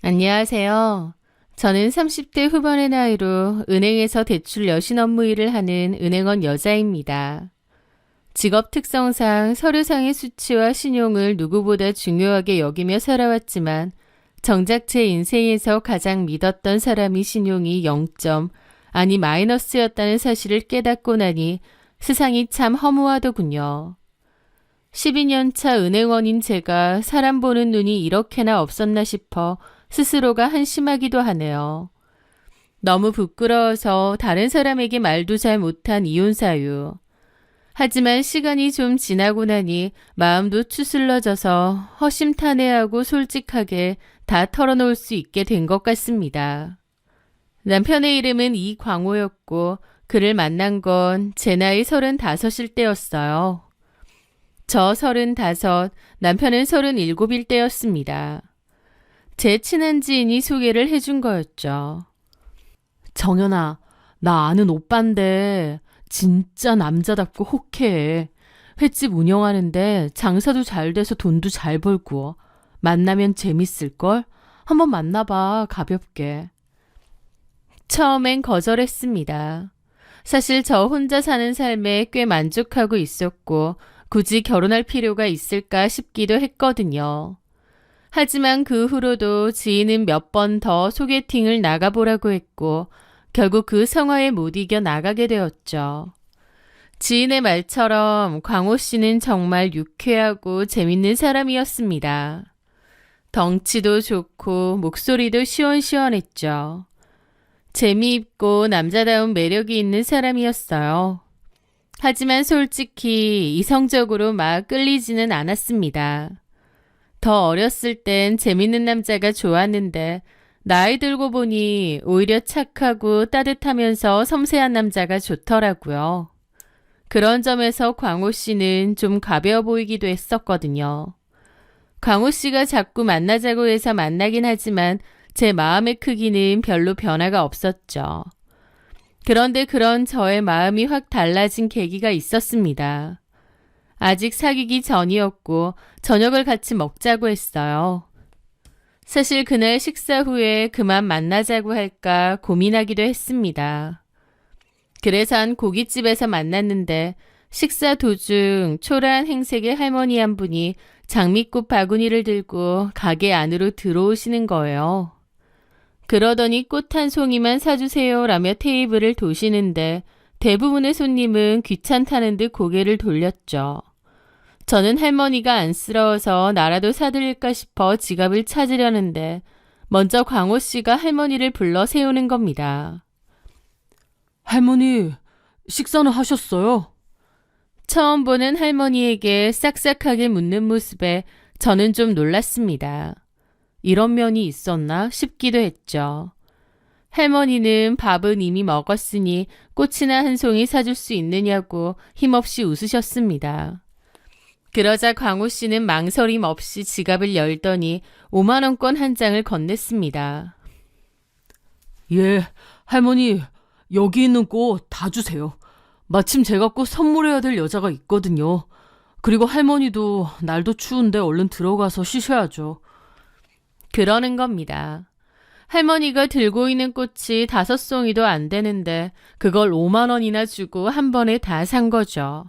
안녕하세요. 저는 30대 후반의 나이로 은행에서 대출 여신 업무 일을 하는 은행원 여자입니다. 직업 특성상 서류상의 수치와 신용을 누구보다 중요하게 여기며 살아왔지만 정작 제 인생에서 가장 믿었던 사람이 신용이 0점, 아니 마이너스였다는 사실을 깨닫고 나니 세상이 참 허무하더군요. 12년 차 은행원인 제가 사람 보는 눈이 이렇게나 없었나 싶어 스스로가 한심하기도 하네요. 너무 부끄러워서 다른 사람에게 말도 잘 못한 이혼 사유. 하지만 시간이 좀 지나고 나니 마음도 추슬러져서 허심탄회하고 솔직하게 다 털어놓을 수 있게 된 것 같습니다. 남편의 이름은 이광호였고 그를 만난 건 제 나이 35일 때였어요. 저 35, 남편은 37일 때였습니다. 제 친한 지인이 소개를 해준 거였죠. 정연아, 나 아는 오빠인데 진짜 남자답고 호쾌해. 횟집 운영하는데 장사도 잘 돼서 돈도 잘 벌고 만나면 재밌을걸? 한번 만나봐, 가볍게. 처음엔 거절했습니다. 사실 저 혼자 사는 삶에 꽤 만족하고 있었고 굳이 결혼할 필요가 있을까 싶기도 했거든요. 하지만 그 후로도 지인은 몇 번 더 소개팅을 나가보라고 했고 결국 그 성화에 못 이겨 나가게 되었죠. 지인의 말처럼 광호 씨는 정말 유쾌하고 재밌는 사람이었습니다. 덩치도 좋고 목소리도 시원시원했죠. 재미있고 남자다운 매력이 있는 사람이었어요. 하지만 솔직히 이성적으로 막 끌리지는 않았습니다. 더 어렸을 땐 재밌는 남자가 좋았는데 나이 들고 보니 오히려 착하고 따뜻하면서 섬세한 남자가 좋더라고요. 그런 점에서 광호 씨는 좀 가벼워 보이기도 했었거든요. 광호 씨가 자꾸 만나자고 해서 만나긴 하지만 제 마음의 크기는 별로 변화가 없었죠. 그런데 그런 저의 마음이 확 달라진 계기가 있었습니다. 아직 사귀기 전이었고 저녁을 같이 먹자고 했어요. 사실 그날 식사 후에 그만 만나자고 할까 고민하기도 했습니다. 그래서 한 고깃집에서 만났는데 식사 도중 초라한 행색의 할머니 한 분이 장미꽃 바구니를 들고 가게 안으로 들어오시는 거예요. 그러더니 꽃 한 송이만 사주세요라며 테이블을 도시는데 대부분의 손님은 귀찮다는 듯 고개를 돌렸죠. 저는 할머니가 안쓰러워서 나라도 사드릴까 싶어 지갑을 찾으려는데 먼저 광호 씨가 할머니를 불러 세우는 겁니다. 할머니, 식사는 하셨어요? 처음 보는 할머니에게 싹싹하게 묻는 모습에 저는 좀 놀랐습니다. 이런 면이 있었나 싶기도 했죠. 할머니는 밥은 이미 먹었으니 꽃이나 한 송이 사줄 수 있느냐고 힘없이 웃으셨습니다. 그러자 광호 씨는 망설임 없이 지갑을 열더니 5만 원권 한 장을 건넸습니다. 예, 할머니, 여기 있는 꽃 다 주세요. 마침 제가 꼭 선물해야 될 여자가 있거든요. 그리고 할머니도 날도 추운데 얼른 들어가서 쉬셔야죠. 그러는 겁니다. 할머니가 들고 있는 꽃이 5송이도 안 되는데 그걸 5만 원이나 주고 한 번에 다 산 거죠.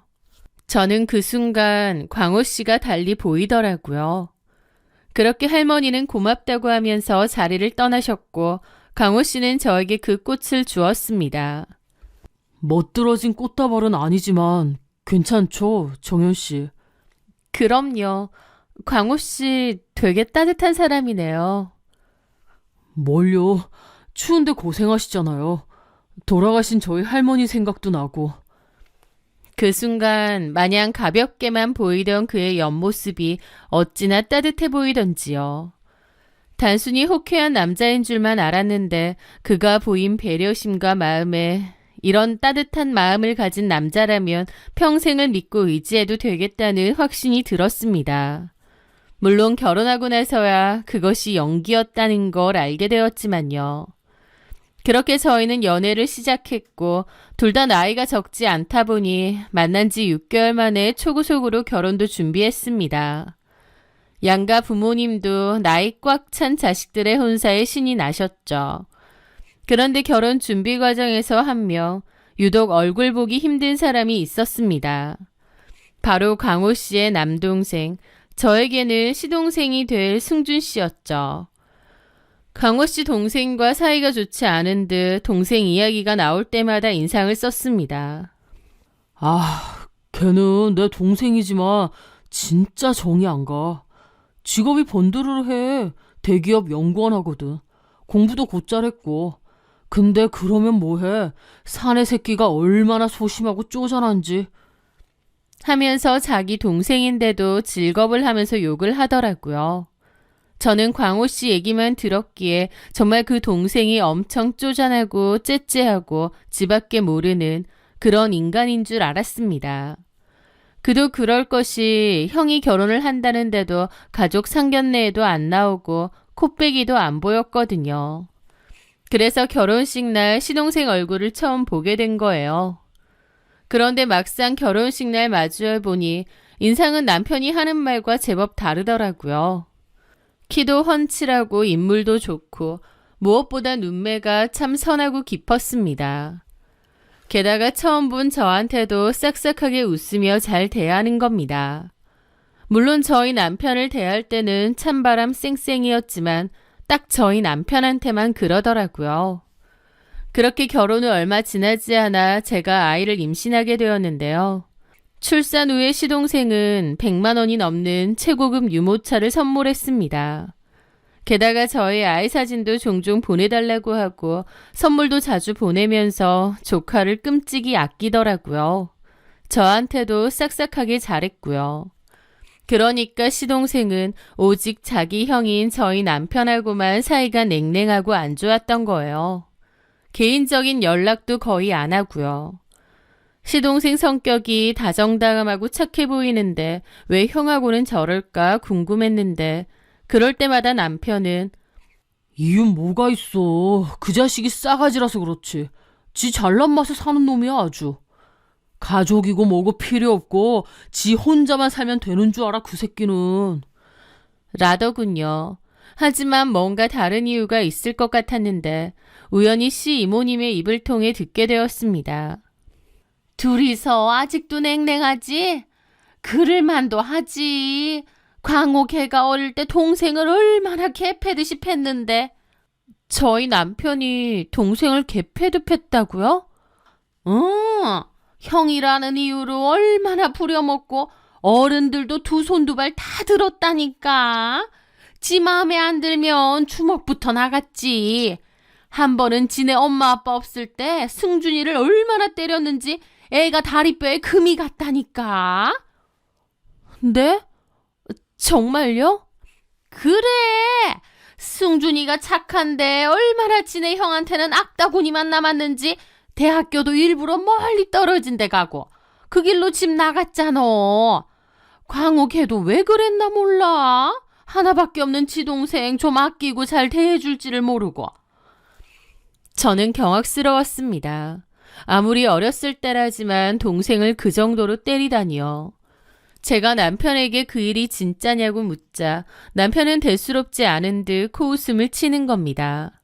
저는 그 순간 광호 씨가 달리 보이더라고요. 그렇게 할머니는 고맙다고 하면서 자리를 떠나셨고 광호 씨는 저에게 그 꽃을 주었습니다. 멋들어진 꽃다발은 아니지만 괜찮죠, 정연 씨? 그럼요. 광호 씨 되게 따뜻한 사람이네요. 뭘요? 추운데 고생하시잖아요. 돌아가신 저희 할머니 생각도 나고. 그 순간 마냥 가볍게만 보이던 그의 옆모습이 어찌나 따뜻해 보이던지요. 단순히 호쾌한 남자인 줄만 알았는데 그가 보인 배려심과 마음에 이런 따뜻한 마음을 가진 남자라면 평생을 믿고 의지해도 되겠다는 확신이 들었습니다. 물론 결혼하고 나서야 그것이 연기였다는 걸 알게 되었지만요. 그렇게 저희는 연애를 시작했고 둘 다 나이가 적지 않다 보니 만난 지 6개월 만에 초고속으로 결혼도 준비했습니다. 양가 부모님도 나이 꽉 찬 자식들의 혼사에 신이 나셨죠. 그런데 결혼 준비 과정에서 한 명 유독 얼굴 보기 힘든 사람이 있었습니다. 바로 강호 씨의 남동생, 저에게는 시동생이 될 승준 씨였죠. 강호 씨 동생과 사이가 좋지 않은 듯 동생 이야기가 나올 때마다 인상을 썼습니다. 걔는 내 동생이지만 진짜 정이 안 가. 직업이 번드르르해. 대기업 연구원 하거든. 공부도 곧잘 했고. 근데 그러면 뭐해? 사내 새끼가 얼마나 소심하고 쪼잔한지. 하면서 자기 동생인데도 즐겁을 하면서 욕을 하더라고요. 저는 광호 씨 얘기만 들었기에 정말 그 동생이 엄청 쪼잔하고 째째하고 지밖에 모르는 그런 인간인 줄 알았습니다. 그도 그럴 것이 형이 결혼을 한다는데도 가족 상견례에도 안 나오고 콧배기도 안 보였거든요. 그래서 결혼식 날 시동생 얼굴을 처음 보게 된 거예요. 그런데 막상 결혼식 날 마주해 보니 인상은 남편이 하는 말과 제법 다르더라고요. 키도 훤칠하고 인물도 좋고 무엇보다 눈매가 참 선하고 깊었습니다. 게다가 처음 본 저한테도 싹싹하게 웃으며 잘 대하는 겁니다. 물론 저희 남편을 대할 때는 찬바람 쌩쌩이었지만 딱 저희 남편한테만 그러더라고요. 그렇게 결혼 후 얼마 지나지 않아 제가 아이를 임신하게 되었는데요. 출산 후에 시동생은 100만 원이 넘는 최고급 유모차를 선물했습니다. 게다가 저희 아이 사진도 종종 보내달라고 하고 선물도 자주 보내면서 조카를 끔찍이 아끼더라고요. 저한테도 싹싹하게 잘했고요. 그러니까 시동생은 오직 자기 형인 저희 남편하고만 사이가 냉랭하고 안 좋았던 거예요. 개인적인 연락도 거의 안 하고요. 시동생 성격이 다정다감하고 착해 보이는데 왜 형하고는 저럴까 궁금했는데 그럴 때마다 남편은 이유는 뭐가 있어. 그 자식이 싸가지라서 그렇지. 지 잘난 맛에 사는 놈이야 아주. 가족이고 뭐고 필요 없고 지 혼자만 살면 되는 줄 알아 그 새끼는. 라더군요. 하지만 뭔가 다른 이유가 있을 것 같았는데 우연히 시 이모님의 입을 통해 듣게 되었습니다. 둘이서 아직도 냉랭하지? 그럴만도 하지. 광호 걔가 어릴 때 동생을 얼마나 개패듯이 팼는데. 저희 남편이 동생을 개패듯 팼다고요? 형이라는 이유로 얼마나 부려먹고 어른들도 두 손 두 발 다 들었다니까. 지 마음에 안 들면 주먹부터 나갔지. 한 번은 지네 엄마 아빠 없을 때 승준이를 얼마나 때렸는지 애가 다리뼈에 금이 갔다니까. 네? 정말요? 그래. 승준이가 착한데 얼마나 지네 형한테는 악다구니만 남았는지 대학교도 일부러 멀리 떨어진 데 가고 그 길로 집 나갔잖아. 광호 걔도 왜 그랬나 몰라. 하나밖에 없는 지동생 좀 아끼고 잘 대해줄지를 모르고. 저는 경악스러웠습니다. 아무리 어렸을 때라지만 동생을 그 정도로 때리다니요. 제가 남편에게 그 일이 진짜냐고 묻자 남편은 대수롭지 않은 듯 코웃음을 치는 겁니다.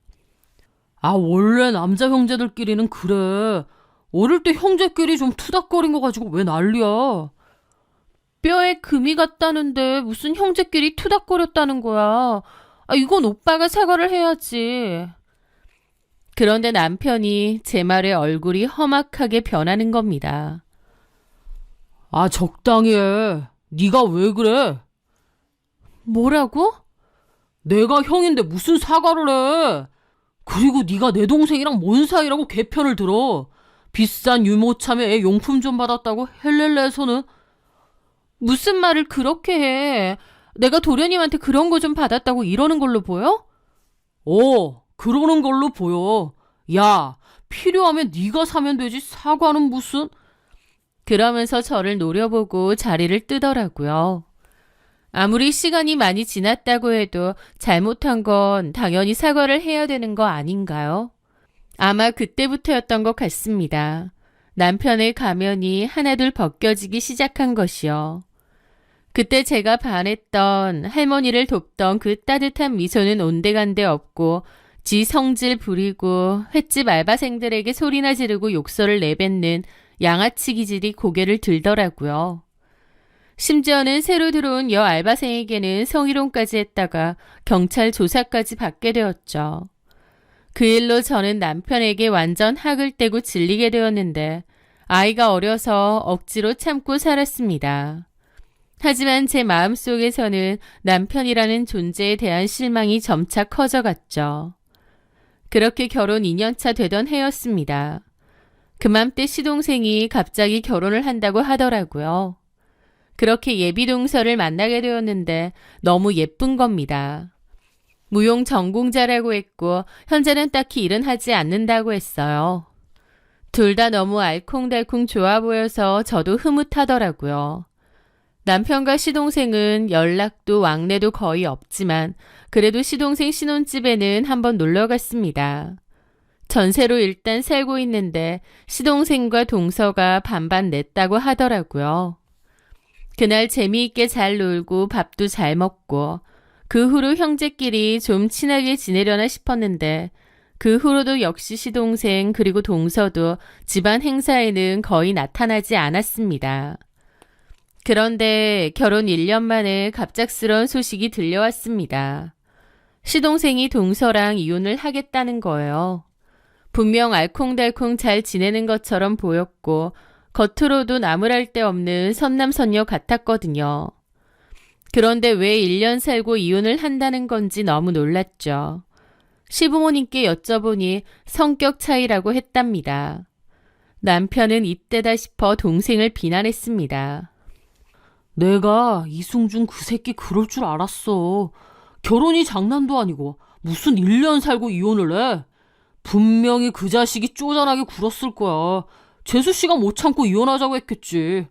원래 남자 형제들끼리는 그래. 어릴 때 형제끼리 좀 투닥거린 거 가지고 왜 난리야. 뼈에 금이 갔다는데 무슨 형제끼리 투닥거렸다는 거야. 이건 오빠가 사과를 해야지. 그런데 남편이 제 말에 얼굴이 험악하게 변하는 겁니다. 적당히 해. 네가 왜 그래? 뭐라고? 내가 형인데 무슨 사과를 해. 그리고 네가 내 동생이랑 뭔 사이라고 개편을 들어. 비싼 유모차며 애 용품 좀 받았다고 헬렐레에서는. 무슨 말을 그렇게 해. 내가 도련님한테 그런 거 좀 받았다고 이러는 걸로 보여? 그러는 걸로 보여. 야, 필요하면 네가 사면 되지 사과는 무슨. 그러면서 저를 노려보고 자리를 뜨더라고요. 아무리 시간이 많이 지났다고 해도 잘못한 건 당연히 사과를 해야 되는 거 아닌가요? 아마 그때부터였던 것 같습니다. 남편의 가면이 하나둘 벗겨지기 시작한 것이요. 그때 제가 반했던 할머니를 돕던 그 따뜻한 미소는 온데간데 없고 지 성질 부리고 횟집 알바생들에게 소리나 지르고 욕설을 내뱉는 양아치 기질이 고개를 들더라고요. 심지어는 새로 들어온 여 알바생에게는 성희롱까지 했다가 경찰 조사까지 받게 되었죠. 그 일로 저는 남편에게 완전 학을 떼고 질리게 되었는데 아이가 어려서 억지로 참고 살았습니다. 하지만 제 마음속에서는 남편이라는 존재에 대한 실망이 점차 커져갔죠. 그렇게 결혼 2년차 되던 해였습니다. 그맘때 시동생이 갑자기 결혼을 한다고 하더라고요. 그렇게 예비 동서를 만나게 되었는데 너무 예쁜 겁니다. 무용 전공자라고 했고 현재는 딱히 일은 하지 않는다고 했어요. 둘 다 너무 알콩달콩 좋아 보여서 저도 흐뭇하더라고요. 남편과 시동생은 연락도 왕래도 거의 없지만 그래도 시동생 신혼집에는 한번 놀러 갔습니다. 전세로 일단 살고 있는데 시동생과 동서가 반반 냈다고 하더라고요. 그날 재미있게 잘 놀고 밥도 잘 먹고 그 후로 형제끼리 좀 친하게 지내려나 싶었는데 그 후로도 역시 시동생 그리고 동서도 집안 행사에는 거의 나타나지 않았습니다. 그런데 결혼 1년 만에 갑작스러운 소식이 들려왔습니다. 시동생이 동서랑 이혼을 하겠다는 거예요. 분명 알콩달콩 잘 지내는 것처럼 보였고 겉으로도 나무랄 데 없는 선남선녀 같았거든요. 그런데 왜 1년 살고 이혼을 한다는 건지 너무 놀랐죠. 시부모님께 여쭤보니 성격 차이라고 했답니다. 남편은 이때다 싶어 동생을 비난했습니다. 내가 이승준 그 새끼 그럴 줄 알았어. 결혼이 장난도 아니고 무슨 1년 살고 이혼을 해. 분명히 그 자식이 쪼잔하게 굴었을 거야. 재수 씨가 못 참고 이혼하자고 했겠지.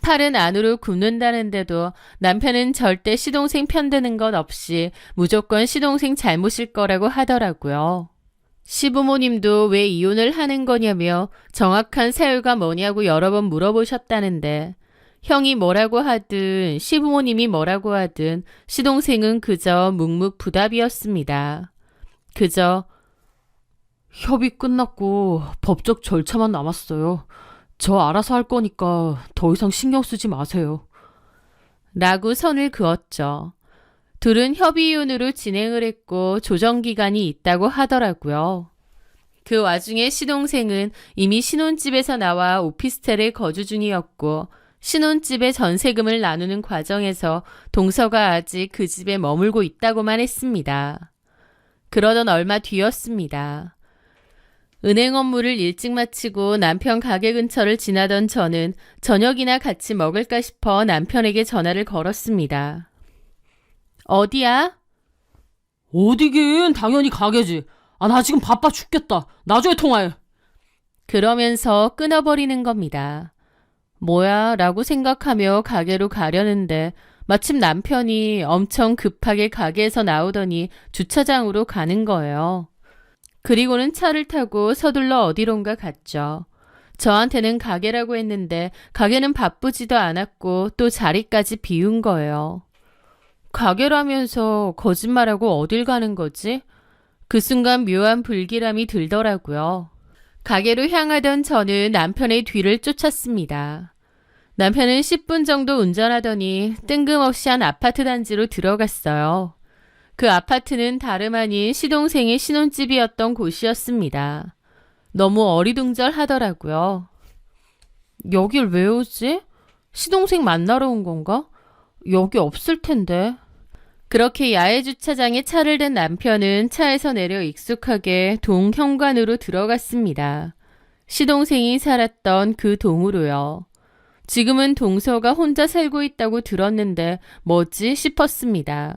팔은 안으로 굽는다는데도 남편은 절대 시동생 편드는 것 없이 무조건 시동생 잘못일 거라고 하더라고요. 시부모님도 왜 이혼을 하는 거냐며 정확한 사유가 뭐냐고 여러 번 물어보셨다는데 형이 뭐라고 하든 시부모님이 뭐라고 하든 시동생은 그저 묵묵부답이었습니다. 그저 협의 끝났고 법적 절차만 남았어요. 저 알아서 할 거니까 더 이상 신경 쓰지 마세요. 라고 선을 그었죠. 둘은 협의이혼으로 진행을 했고 조정기간이 있다고 하더라고요. 그 와중에 시동생은 이미 신혼집에서 나와 오피스텔에 거주 중이었고 신혼집의 전세금을 나누는 과정에서 동서가 아직 그 집에 머물고 있다고만 했습니다. 그러던 얼마 뒤였습니다. 은행 업무를 일찍 마치고 남편 가게 근처를 지나던 저는 저녁이나 같이 먹을까 싶어 남편에게 전화를 걸었습니다. 어디야? 어디긴 당연히 가게지. 나 지금 바빠 죽겠다. 나중에 통화해. 그러면서 끊어버리는 겁니다. 뭐야? 라고 생각하며 가게로 가려는데 마침 남편이 엄청 급하게 가게에서 나오더니 주차장으로 가는 거예요. 그리고는 차를 타고 서둘러 어디론가 갔죠. 저한테는 가게라고 했는데 가게는 바쁘지도 않았고 또 자리까지 비운 거예요. 가게라면서 거짓말하고 어딜 가는 거지? 그 순간 묘한 불길함이 들더라고요. 가게로 향하던 저는 남편의 뒤를 쫓았습니다. 남편은 10분 정도 운전하더니 뜬금없이 한 아파트 단지로 들어갔어요. 그 아파트는 다름 아닌 시동생의 신혼집이었던 곳이었습니다. 너무 어리둥절하더라고요. 여길 왜 오지? 시동생 만나러 온 건가? 여기 없을 텐데. 그렇게 야외 주차장에 차를 댄 남편은 차에서 내려 익숙하게 동 현관으로 들어갔습니다. 시동생이 살았던 그 동으로요. 지금은 동서가 혼자 살고 있다고 들었는데 뭐지 싶었습니다.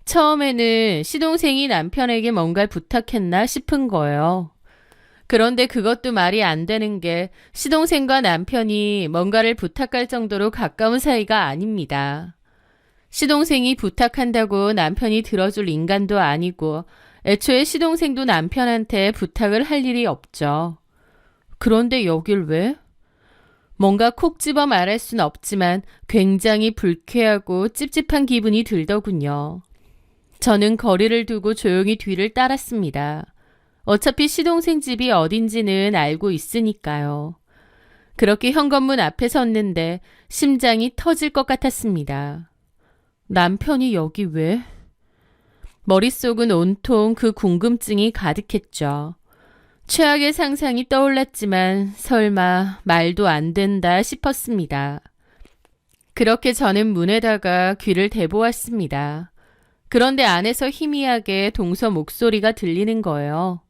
처음에는 시동생이 남편에게 뭔가를 부탁했나 싶은 거예요. 그런데 그것도 말이 안 되는 게 시동생과 남편이 뭔가를 부탁할 정도로 가까운 사이가 아닙니다. 시동생이 부탁한다고 남편이 들어줄 인간도 아니고 애초에 시동생도 남편한테 부탁을 할 일이 없죠. 그런데 여길 왜? 뭔가 콕 집어 말할 순 없지만 굉장히 불쾌하고 찝찝한 기분이 들더군요. 저는 거리를 두고 조용히 뒤를 따랐습니다. 어차피 시동생 집이 어딘지는 알고 있으니까요. 그렇게 현관문 앞에 섰는데 심장이 터질 것 같았습니다. 남편이 여기 왜? 머릿속은 온통 그 궁금증이 가득했죠. 최악의 상상이 떠올랐지만 설마 말도 안 된다 싶었습니다. 그렇게 저는 문에다가 귀를 대보았습니다. 그런데 안에서 희미하게 동서 목소리가 들리는 거예요.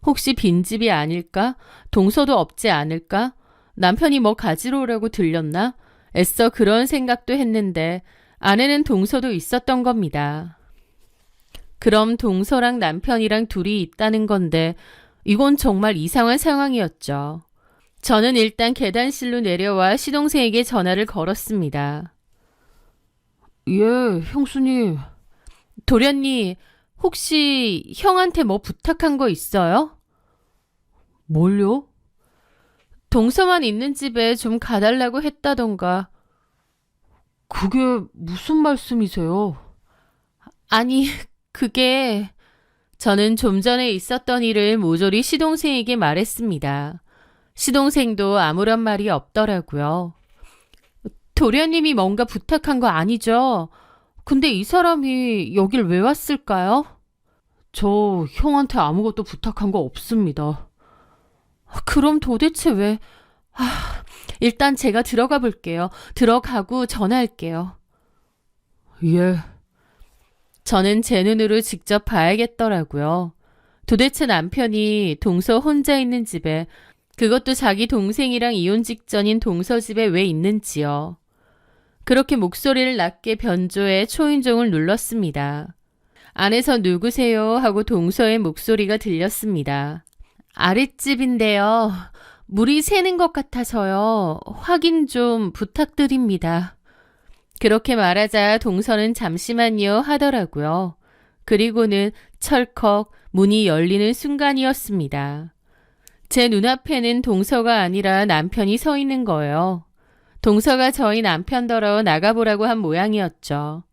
혹시 빈집이 아닐까? 동서도 없지 않을까? 남편이 뭐 가지러 오라고 들렸나? 애써 그런 생각도 했는데 안에는 동서도 있었던 겁니다. 그럼 동서랑 남편이랑 둘이 있다는 건데 이건 정말 이상한 상황이었죠. 저는 일단 계단실로 내려와 시동생에게 전화를 걸었습니다. 예, 형수님. 도련님, 혹시 형한테 뭐 부탁한 거 있어요? 뭘요? 동서만 있는 집에 좀 가달라고 했다던가. 그게 무슨 말씀이세요? 아니, 그게... 저는 좀 전에 있었던 일을 모조리 시동생에게 말했습니다. 시동생도 아무런 말이 없더라고요. 도련님이 뭔가 부탁한 거 아니죠? 근데 이 사람이 여길 왜 왔을까요? 저 형한테 아무것도 부탁한 거 없습니다. 그럼 도대체 왜... 일단 제가 들어가 볼게요. 들어가고 전화할게요. 예. 저는 제 눈으로 직접 봐야겠더라고요. 도대체 남편이 동서 혼자 있는 집에, 그것도 자기 동생이랑 이혼 직전인 동서 집에 왜 있는지요. 그렇게 목소리를 낮게 변조해 초인종을 눌렀습니다. 안에서 누구세요? 하고 동서의 목소리가 들렸습니다. 아랫집인데요. 물이 새는 것 같아서요. 확인 좀 부탁드립니다. 그렇게 말하자 동서는 잠시만요 하더라고요. 그리고는 철컥 문이 열리는 순간이었습니다. 제 눈앞에는 동서가 아니라 남편이 서 있는 거예요. 동서가 저희 남편더러 나가보라고 한 모양이었죠.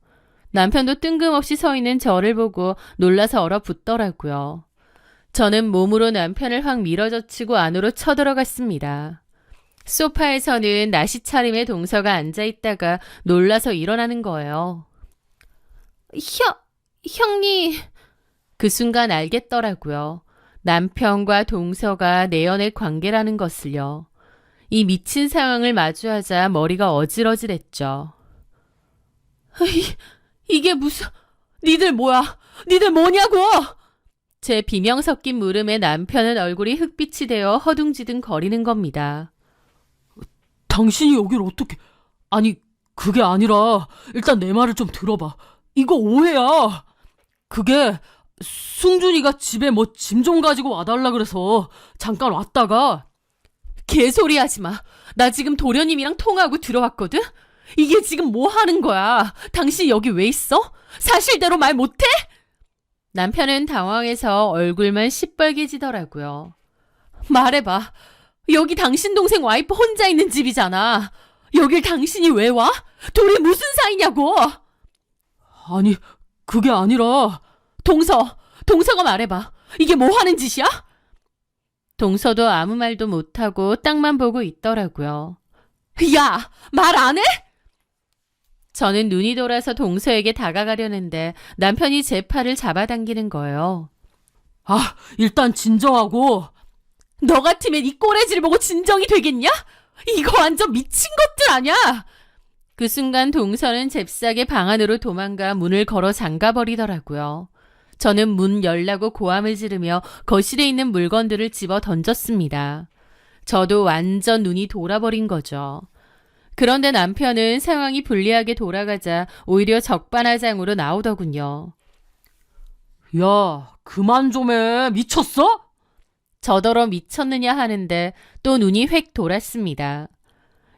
남편도 뜬금없이 서 있는 저를 보고 놀라서 얼어붙더라고요. 저는 몸으로 남편을 확 밀어젖히고 안으로 쳐들어갔습니다. 소파에서는 나시 차림의 동서가 앉아있다가 놀라서 일어나는 거예요. 형님. 그 순간 알겠더라고요. 남편과 동서가 내연의 관계라는 것을요. 이 미친 상황을 마주하자 머리가 어질어질했죠. 이게 무슨... 니들 뭐야? 니들 뭐냐고! 제 비명 섞인 물음에 남편은 얼굴이 흑빛이 되어 허둥지둥 거리는 겁니다. 당신이 여길 어떻게... 아니, 그게 아니라 일단 내 말을 좀 들어봐. 이거 오해야. 그게 승준이가 집에 뭐 짐 좀 가지고 와달라 그래서 잠깐 왔다가... 개소리 하지 마. 나 지금 도련님이랑 통화하고 들어왔거든? 이게 지금 뭐 하는 거야? 당신 여기 왜 있어? 사실대로 말 못해? 남편은 당황해서 얼굴만 시뻘개지더라고요. 말해봐. 여기 당신 동생 와이프 혼자 있는 집이잖아. 여길 당신이 왜 와? 둘이 무슨 사이냐고. 아니, 그게 아니라... 동서가 말해봐. 이게 뭐 하는 짓이야? 동서도 아무 말도 못하고 땅만 보고 있더라고요. 야, 말 안 해? 저는 눈이 돌아서 동서에게 다가가려는데 남편이 제 팔을 잡아당기는 거예요. 일단 진정하고... 너 같으면 이 꼬레지를 보고 진정이 되겠냐? 이거 완전 미친 것들 아냐? 그 순간 동서는 잽싸게 방 안으로 도망가 문을 걸어 잠가버리더라고요. 저는 문 열라고 고함을 지르며 거실에 있는 물건들을 집어 던졌습니다. 저도 완전 눈이 돌아버린 거죠. 그런데 남편은 상황이 불리하게 돌아가자 오히려 적반하장으로 나오더군요. 야, 그만 좀 해. 미쳤어? 저더러 미쳤느냐 하는데 또 눈이 획 돌았습니다.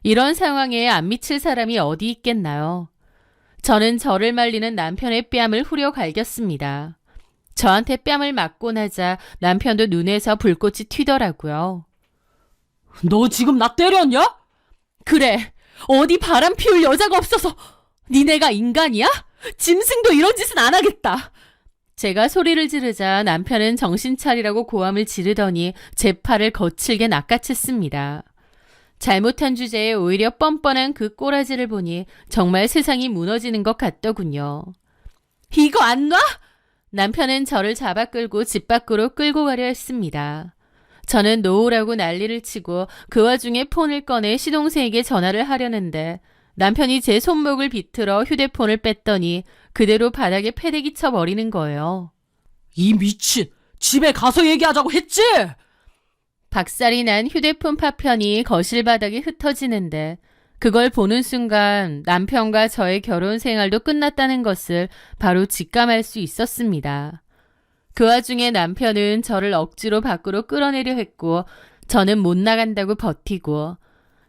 이런 상황에 안 미칠 사람이 어디 있겠나요? 저는 저를 말리는 남편의 뺨을 후려 갈겼습니다. 저한테 뺨을 맞고 나자 남편도 눈에서 불꽃이 튀더라고요. 너 지금 나 때렸냐? 그래, 어디 바람 피울 여자가 없어서 니네가 인간이야? 짐승도 이런 짓은 안 하겠다. 제가 소리를 지르자 남편은 정신 차리라고 고함을 지르더니 제 팔을 거칠게 낚아챘습니다. 잘못한 주제에 오히려 뻔뻔한 그 꼬라지를 보니 정말 세상이 무너지는 것 같더군요. 이거 안 놔? 남편은 저를 잡아 끌고 집 밖으로 끌고 가려 했습니다. 저는 놓으라고 난리를 치고 그 와중에 폰을 꺼내 시동생에게 전화를 하려는데 남편이 제 손목을 비틀어 휴대폰을 뺐더니 그대로 바닥에 패대기 쳐버리는 거예요. 이 미친! 집에 가서 얘기하자고 했지? 박살이 난 휴대폰 파편이 거실 바닥에 흩어지는데 그걸 보는 순간 남편과 저의 결혼 생활도 끝났다는 것을 바로 직감할 수 있었습니다. 그 와중에 남편은 저를 억지로 밖으로 끌어내려 했고 저는 못 나간다고 버티고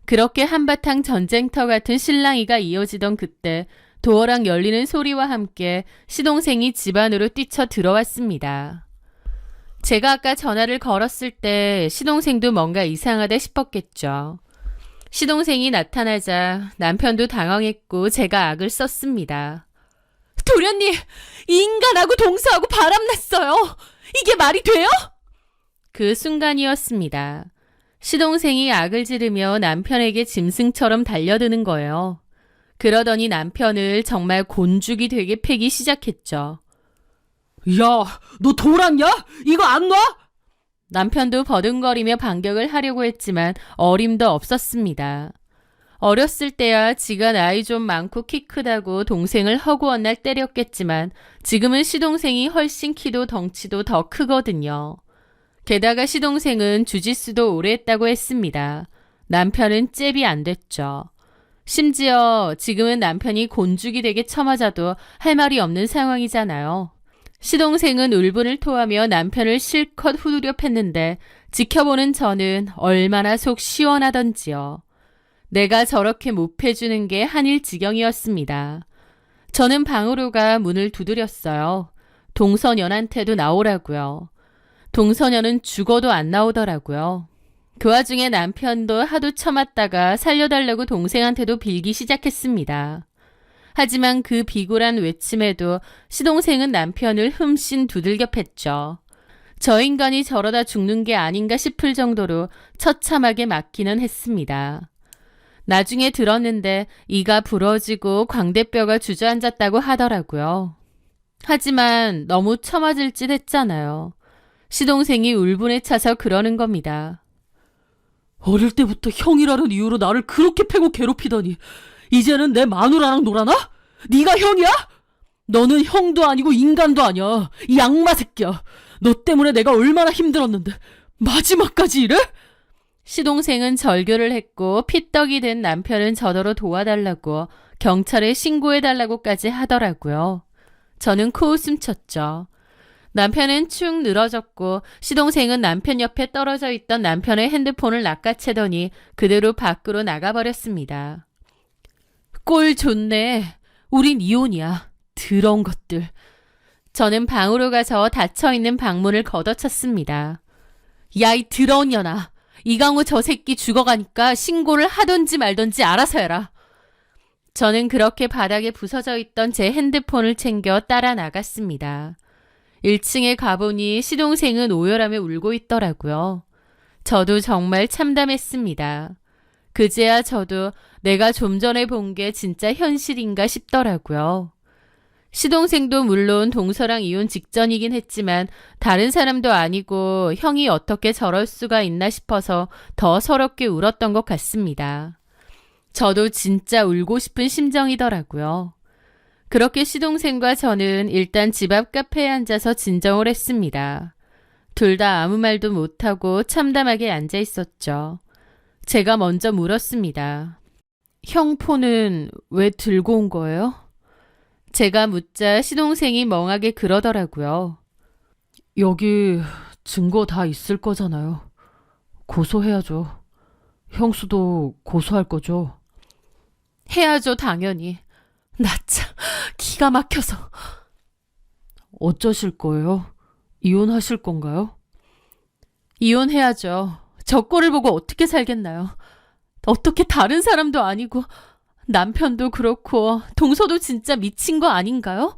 그렇게 한바탕 전쟁터 같은 실랑이가 이어지던 그때 도어락 열리는 소리와 함께 시동생이 집 안으로 뛰쳐 들어왔습니다. 제가 아까 전화를 걸었을 때 시동생도 뭔가 이상하다 싶었겠죠. 시동생이 나타나자 남편도 당황했고 제가 악을 썼습니다. 도련님, 이 인간하고 동서하고 바람났어요. 이게 말이 돼요? 그 순간이었습니다. 시동생이 악을 지르며 남편에게 짐승처럼 달려드는 거예요. 그러더니 남편을 정말 곤죽이 되게 패기 시작했죠. 야, 너 돌았냐? 이거 안 놔? 남편도 버둥거리며 반격을 하려고 했지만 어림도 없었습니다. 어렸을 때야 지가 나이 좀 많고 키 크다고 동생을 허구한 날 때렸겠지만 지금은 시동생이 훨씬 키도 덩치도 더 크거든요. 게다가 시동생은 주짓수도 오래 했다고 했습니다. 남편은 잽이 안 됐죠. 심지어 지금은 남편이 곤죽이 되게 쳐맞아도 할 말이 없는 상황이잖아요. 시동생은 울분을 토하며 남편을 실컷 후두려 팼는데 지켜보는 저는 얼마나 속 시원하던지요. 내가 저렇게 못 해주는 게 한일 지경이었습니다. 저는 방으로 가 문을 두드렸어요. 동서년한테도 나오라고요. 동서년은 죽어도 안 나오더라고요. 그 와중에 남편도 하도 쳐맞다가 살려달라고 동생한테도 빌기 시작했습니다. 하지만 그 비굴한 외침에도 시동생은 남편을 흠씬 두들겨 팼죠. 저 인간이 저러다 죽는 게 아닌가 싶을 정도로 처참하게 맞기는 했습니다. 나중에 들었는데 이가 부러지고 광대뼈가 주저앉았다고 하더라고요. 하지만 너무 처맞을 짓 했잖아요. 시동생이 울분에 차서 그러는 겁니다. 어릴 때부터 형이라는 이유로 나를 그렇게 패고 괴롭히더니 이제는 내 마누라랑 놀아나? 네가 형이야? 너는 형도 아니고 인간도 아니야. 이 악마 새끼야. 너 때문에 내가 얼마나 힘들었는데 마지막까지 이래? 시동생은 절규를 했고 피떡이 된 남편은 저더러 도와달라고 경찰에 신고해달라고까지 하더라고요. 저는 코웃음 쳤죠. 남편은 축 늘어졌고 시동생은 남편 옆에 떨어져 있던 남편의 핸드폰을 낚아채더니 그대로 밖으로 나가버렸습니다. 꼴 좋네. 우린 이혼이야. 더러운 것들. 저는 방으로 가서 닫혀있는 방문을 걷어찼습니다. 야, 이 더러운 년아. 이강우 저 새끼 죽어가니까 신고를 하던지 말던지 알아서 해라. 저는 그렇게 바닥에 부서져 있던 제 핸드폰을 챙겨 따라 나갔습니다. 1층에 가보니 시동생은 오열하며 울고 있더라고요. 저도 정말 참담했습니다. 그제야 저도 내가 좀 전에 본 게 진짜 현실인가 싶더라고요. 시동생도 물론 동서랑 이혼 직전이긴 했지만 다른 사람도 아니고 형이 어떻게 저럴 수가 있나 싶어서 더 서럽게 울었던 것 같습니다. 저도 진짜 울고 싶은 심정이더라고요. 그렇게 시동생과 저는 일단 집 앞 카페에 앉아서 진정을 했습니다. 둘 다 아무 말도 못하고 참담하게 앉아 있었죠. 제가 먼저 물었습니다. 형 폰은 왜 들고 온 거예요? 제가 묻자 시동생이 멍하게 그러더라고요. 여기 증거 다 있을 거잖아요. 고소해야죠. 형수도 고소할 거죠. 해야죠, 당연히. 나 참 기가 막혀서. 어쩌실 거예요? 이혼하실 건가요? 이혼해야죠. 저 꼴을 보고 어떻게 살겠나요? 어떻게 다른 사람도 아니고 남편도 그렇고 동서도 진짜 미친 거 아닌가요?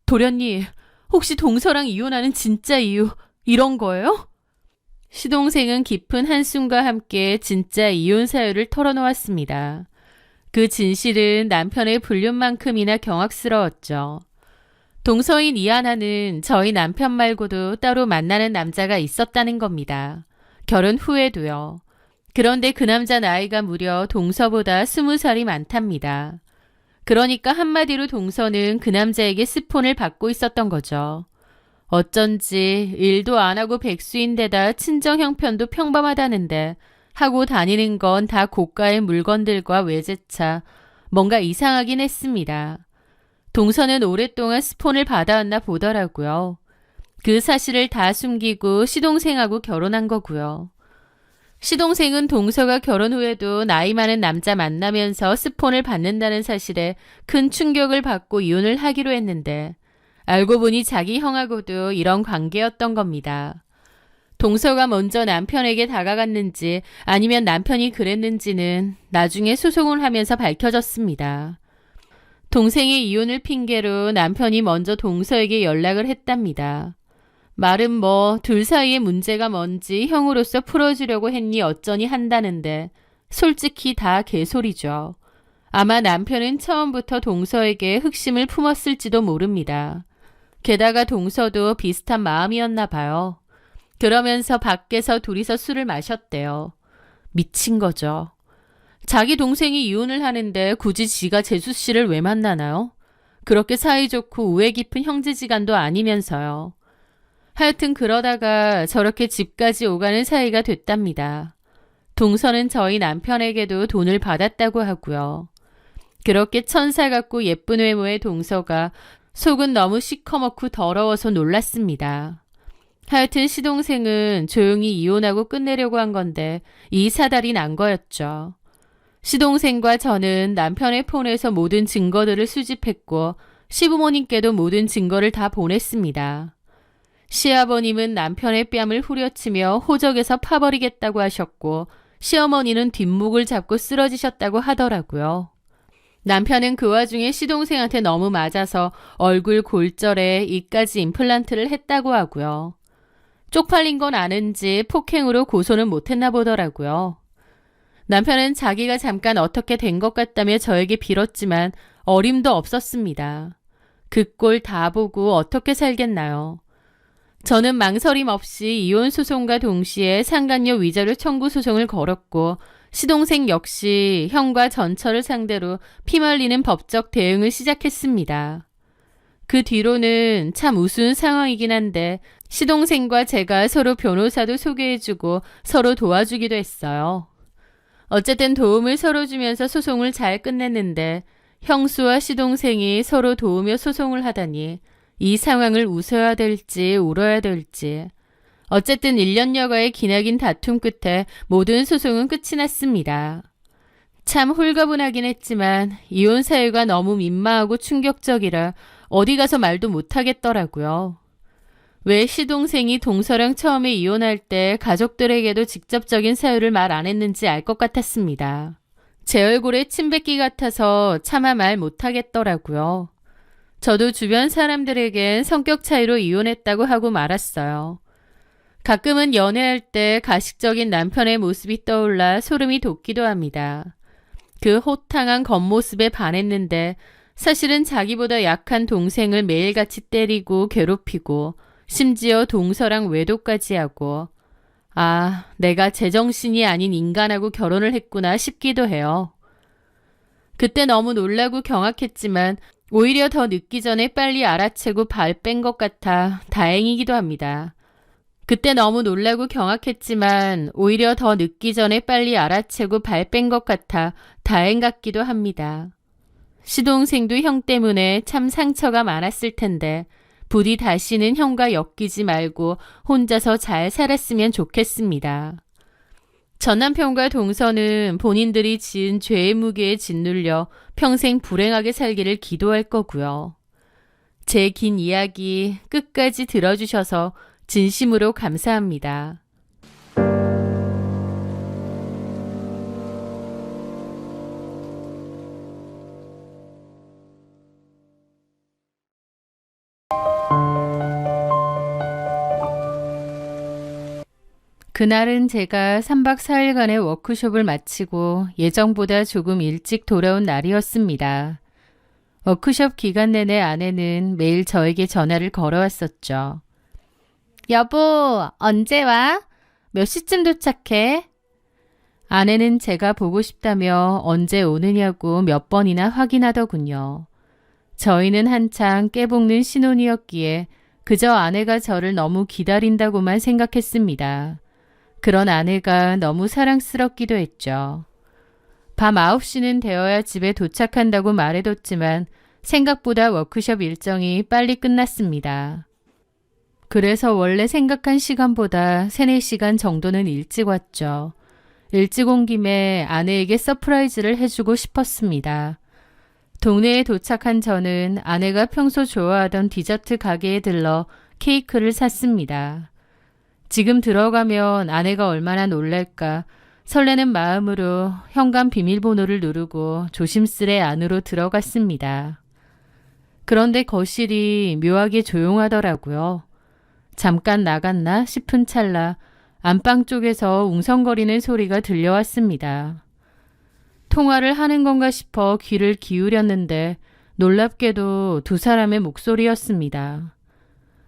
도련님, 혹시 동서랑 이혼하는 진짜 이유 이런 거예요? 시동생은 깊은 한숨과 함께 진짜 이혼 사유를 털어놓았습니다. 그 진실은 남편의 불륜만큼이나 경악스러웠죠. 동서인 이하나는 저희 남편 말고도 따로 만나는 남자가 있었다는 겁니다. 결혼 후에도요. 그런데 그 남자 나이가 무려 동서보다 20살이 많답니다. 그러니까 한마디로 동서는 그 남자에게 스폰을 받고 있었던 거죠. 어쩐지 일도 안 하고 백수인데다 친정 형편도 평범하다는데 하고 다니는 건 다 고가의 물건들과 외제차, 뭔가 이상하긴 했습니다. 동서는 오랫동안 스폰을 받아왔나 보더라고요. 그 사실을 다 숨기고 시동생하고 결혼한 거고요. 시동생은 동서가 결혼 후에도 나이 많은 남자 만나면서 스폰을 받는다는 사실에 큰 충격을 받고 이혼을 하기로 했는데 알고 보니 자기 형하고도 이런 관계였던 겁니다. 동서가 먼저 남편에게 다가갔는지 아니면 남편이 그랬는지는 나중에 소송을 하면서 밝혀졌습니다. 동생의 이혼을 핑계로 남편이 먼저 동서에게 연락을 했답니다. 말은 뭐 둘 사이의 문제가 뭔지 형으로서 풀어주려고 했니 어쩌니 한다는데 솔직히 다 개소리죠. 아마 남편은 처음부터 동서에게 흑심을 품었을지도 모릅니다. 게다가 동서도 비슷한 마음이었나 봐요. 그러면서 밖에서 둘이서 술을 마셨대요. 미친 거죠. 자기 동생이 이혼을 하는데 굳이 지가 재수 씨를 왜 만나나요? 그렇게 사이좋고 우애 깊은 형제지간도 아니면서요. 하여튼 그러다가 저렇게 집까지 오가는 사이가 됐답니다. 동서는 저희 남편에게도 돈을 받았다고 하고요. 그렇게 천사 같고 예쁜 외모의 동서가 속은 너무 시커멓고 더러워서 놀랐습니다. 하여튼 시동생은 조용히 이혼하고 끝내려고 한 건데 이 사달이 난 거였죠. 시동생과 저는 남편의 폰에서 모든 증거들을 수집했고 시부모님께도 모든 증거를 다 보냈습니다. 시아버님은 남편의 뺨을 후려치며 호적에서 파버리겠다고 하셨고 시어머니는 뒷목을 잡고 쓰러지셨다고 하더라고요. 남편은 그 와중에 시동생한테 너무 맞아서 얼굴 골절에 이까지 임플란트를 했다고 하고요. 쪽팔린 건 아는지 폭행으로 고소는 못했나 보더라고요. 남편은 자기가 잠깐 어떻게 된 것 같다며 저에게 빌었지만 어림도 없었습니다. 그 꼴 다 보고 어떻게 살겠나요? 저는 망설임 없이 이혼 소송과 동시에 상간녀 위자료 청구 소송을 걸었고 시동생 역시 형과 전처를 상대로 피말리는 법적 대응을 시작했습니다. 그 뒤로는 참 우스운 상황이긴 한데 시동생과 제가 서로 변호사도 소개해주고 서로 도와주기도 했어요. 어쨌든 도움을 서로 주면서 소송을 잘 끝냈는데 형수와 시동생이 서로 도우며 소송을 하다니 이 상황을 웃어야 될지 울어야 될지 어쨌든 1년여가의 기나긴 다툼 끝에 모든 소송은 끝이 났습니다. 참 홀가분하긴 했지만 이혼 사유가 너무 민망하고 충격적이라 어디 가서 말도 못하겠더라고요. 왜 시동생이 동서랑 처음에 이혼할 때 가족들에게도 직접적인 사유를 말 안 했는지 알 것 같았습니다. 제 얼굴에 침 뱉기 같아서 차마 말 못하겠더라고요. 저도 주변 사람들에겐 성격 차이로 이혼했다고 하고 말았어요. 가끔은 연애할 때 가식적인 남편의 모습이 떠올라 소름이 돋기도 합니다. 그 호탕한 겉모습에 반했는데 사실은 자기보다 약한 동생을 매일같이 때리고 괴롭히고 심지어 동서랑 외도까지 하고 아, 내가 제정신이 아닌 인간하고 결혼을 했구나 싶기도 해요. 그때 너무 놀라고 경악했지만 오히려 더 늦기 전에 빨리 알아채고 발 뺀 것 같아 다행이기도 합니다. 그때 너무 놀라고 경악했지만 오히려 더 늦기 전에 빨리 알아채고 발 뺀 것 같아 다행 같기도 합니다. 시동생도 형 때문에 참 상처가 많았을 텐데 부디 다시는 형과 엮이지 말고 혼자서 잘 살았으면 좋겠습니다. 전 남편과 동서는 본인들이 지은 죄의 무게에 짓눌려 평생 불행하게 살기를 기도할 거고요. 제 긴 이야기 끝까지 들어주셔서 진심으로 감사합니다. 그날은 제가 3박 4일간의 워크숍을 마치고 예정보다 조금 일찍 돌아온 날이었습니다. 워크숍 기간 내내 아내는 매일 저에게 전화를 걸어왔었죠. 여보, 언제 와? 몇 시쯤 도착해? 아내는 제가 보고 싶다며 언제 오느냐고 몇 번이나 확인하더군요. 저희는 한창 깨볶는 신혼이었기에 그저 아내가 저를 너무 기다린다고만 생각했습니다. 그런 아내가 너무 사랑스럽기도 했죠. 밤 9시는 되어야 집에 도착한다고 말해뒀지만 생각보다 워크숍 일정이 빨리 끝났습니다. 그래서 원래 생각한 시간보다 3, 4시간 정도는 일찍 왔죠. 일찍 온 김에 아내에게 서프라이즈를 해주고 싶었습니다. 동네에 도착한 저는 아내가 평소 좋아하던 디저트 가게에 들러 케이크를 샀습니다. 지금 들어가면 아내가 얼마나 놀랄까 설레는 마음으로 현관 비밀번호를 누르고 조심스레 안으로 들어갔습니다. 그런데 거실이 묘하게 조용하더라고요. 잠깐 나갔나 싶은 찰나 안방 쪽에서 웅성거리는 소리가 들려왔습니다. 통화를 하는 건가 싶어 귀를 기울였는데 놀랍게도 두 사람의 목소리였습니다.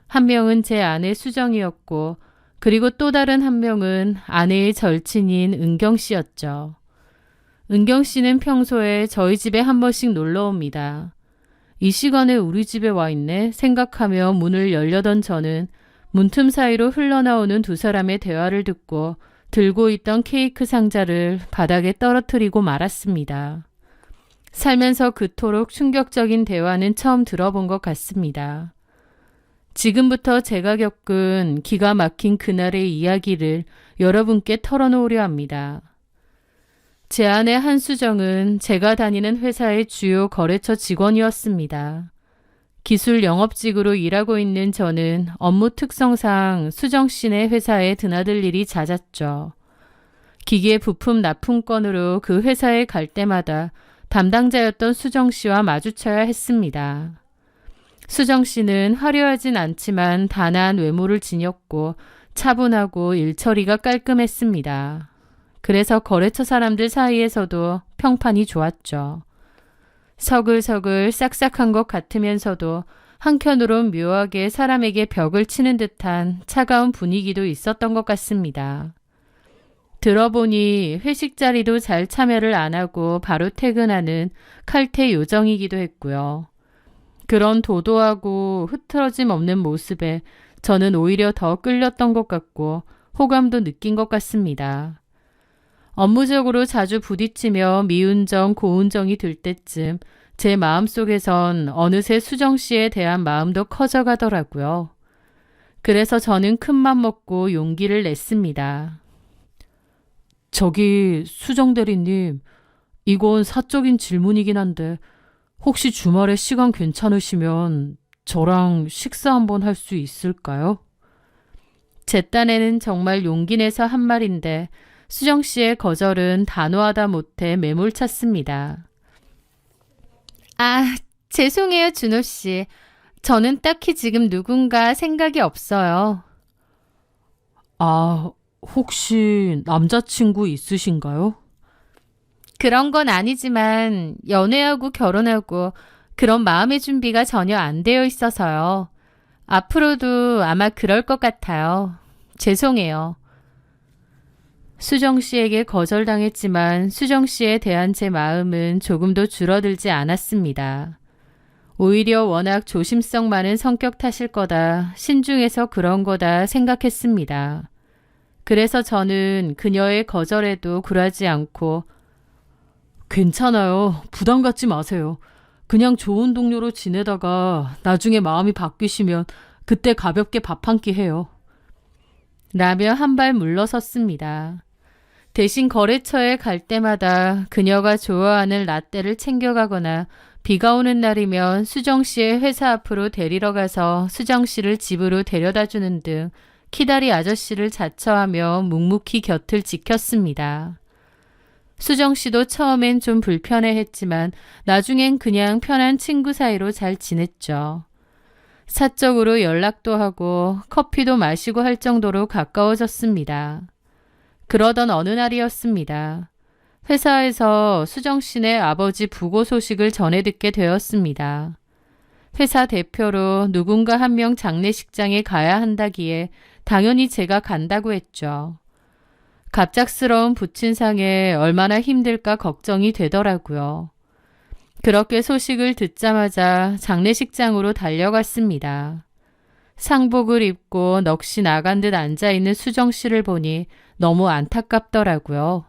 한 명은 제 아내 수정이었고 그리고 또 다른 한 명은 아내의 절친인 은경 씨였죠. 은경 씨는 평소에 저희 집에 한 번씩 놀러 옵니다. 이 시간에 우리 집에 와 있네 생각하며 문을 열려던 저는 문틈 사이로 흘러나오는 두 사람의 대화를 듣고 들고 있던 케이크 상자를 바닥에 떨어뜨리고 말았습니다. 살면서 그토록 충격적인 대화는 처음 들어본 것 같습니다. 지금부터 제가 겪은 기가 막힌 그날의 이야기를 여러분께 털어놓으려 합니다. 제 아내 한수정은 제가 다니는 회사의 주요 거래처 직원이었습니다. 기술 영업직으로 일하고 있는 저는 업무 특성상 수정 씨네 회사에 드나들 일이 잦았죠. 기계 부품 납품 건으로 그 회사에 갈 때마다 담당자였던 수정 씨와 마주쳐야 했습니다. 수정 씨는 화려하진 않지만 단아한 외모를 지녔고 차분하고 일처리가 깔끔했습니다. 그래서 거래처 사람들 사이에서도 평판이 좋았죠. 서글서글 싹싹한 것 같으면서도 한켠으론 묘하게 사람에게 벽을 치는 듯한 차가운 분위기도 있었던 것 같습니다. 들어보니 회식 자리도 잘 참여를 안 하고 바로 퇴근하는 칼퇴 요정이기도 했고요. 그런 도도하고 흐트러짐 없는 모습에 저는 오히려 더 끌렸던 것 같고 호감도 느낀 것 같습니다. 업무적으로 자주 부딪히며 미운정, 고운정이 들 때쯤 제 마음속에선 어느새 수정 씨에 대한 마음도 커져가더라고요. 그래서 저는 큰맘 먹고 용기를 냈습니다. 저기 수정 대리님, 이건 사적인 질문이긴 한데 혹시 주말에 시간 괜찮으시면 저랑 식사 한번 할 수 있을까요? 제 딴에는 정말 용기 내서 한 말인데 수정 씨의 거절은 단호하다 못해 매몰찼습니다. 아, 죄송해요, 준호 씨. 저는 딱히 지금 누군가 생각이 없어요. 아, 혹시 남자친구 있으신가요? 그런 건 아니지만 연애하고 결혼하고 그런 마음의 준비가 전혀 안 되어 있어서요. 앞으로도 아마 그럴 것 같아요. 죄송해요. 수정 씨에게 거절당했지만 수정 씨에 대한 제 마음은 조금도 줄어들지 않았습니다. 오히려 워낙 조심성 많은 성격 탓일 거다, 신중해서 그런 거다 생각했습니다. 그래서 저는 그녀의 거절에도 굴하지 않고 괜찮아요. 부담 갖지 마세요. 그냥 좋은 동료로 지내다가 나중에 마음이 바뀌시면 그때 가볍게 밥 한 끼 해요. 라며 한 발 물러섰습니다. 대신 거래처에 갈 때마다 그녀가 좋아하는 라떼를 챙겨가거나 비가 오는 날이면 수정 씨의 회사 앞으로 데리러 가서 수정 씨를 집으로 데려다 주는 등 키다리 아저씨를 자처하며 묵묵히 곁을 지켰습니다. 수정 씨도 처음엔 좀 불편해했지만 나중엔 그냥 편한 친구 사이로 잘 지냈죠. 사적으로 연락도 하고 커피도 마시고 할 정도로 가까워졌습니다. 그러던 어느 날이었습니다. 회사에서 수정 씨네 아버지 부고 소식을 전해 듣게 되었습니다. 회사 대표로 누군가 한 명 장례식장에 가야 한다기에 당연히 제가 간다고 했죠. 갑작스러운 부친상에 얼마나 힘들까 걱정이 되더라고요. 그렇게 소식을 듣자마자 장례식장으로 달려갔습니다. 상복을 입고 넋이 나간 듯 앉아있는 수정 씨를 보니 너무 안타깝더라고요.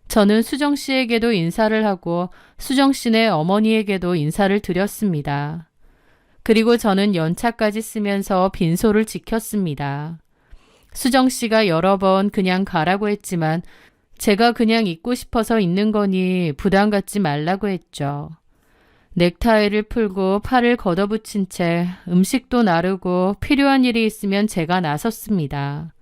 저는 수정 씨에게도 인사를 하고 수정 씨네 어머니에게도 인사를 드렸습니다. 그리고 저는 연차까지 쓰면서 빈소를 지켰습니다. 수정 씨가 여러 번 그냥 가라고 했지만 제가 그냥 있고 싶어서 있는 거니 부담 갖지 말라고 했죠. 넥타이를 풀고 팔을 걷어붙인 채 음식도 나르고 필요한 일이 있으면 제가 나섰습니다.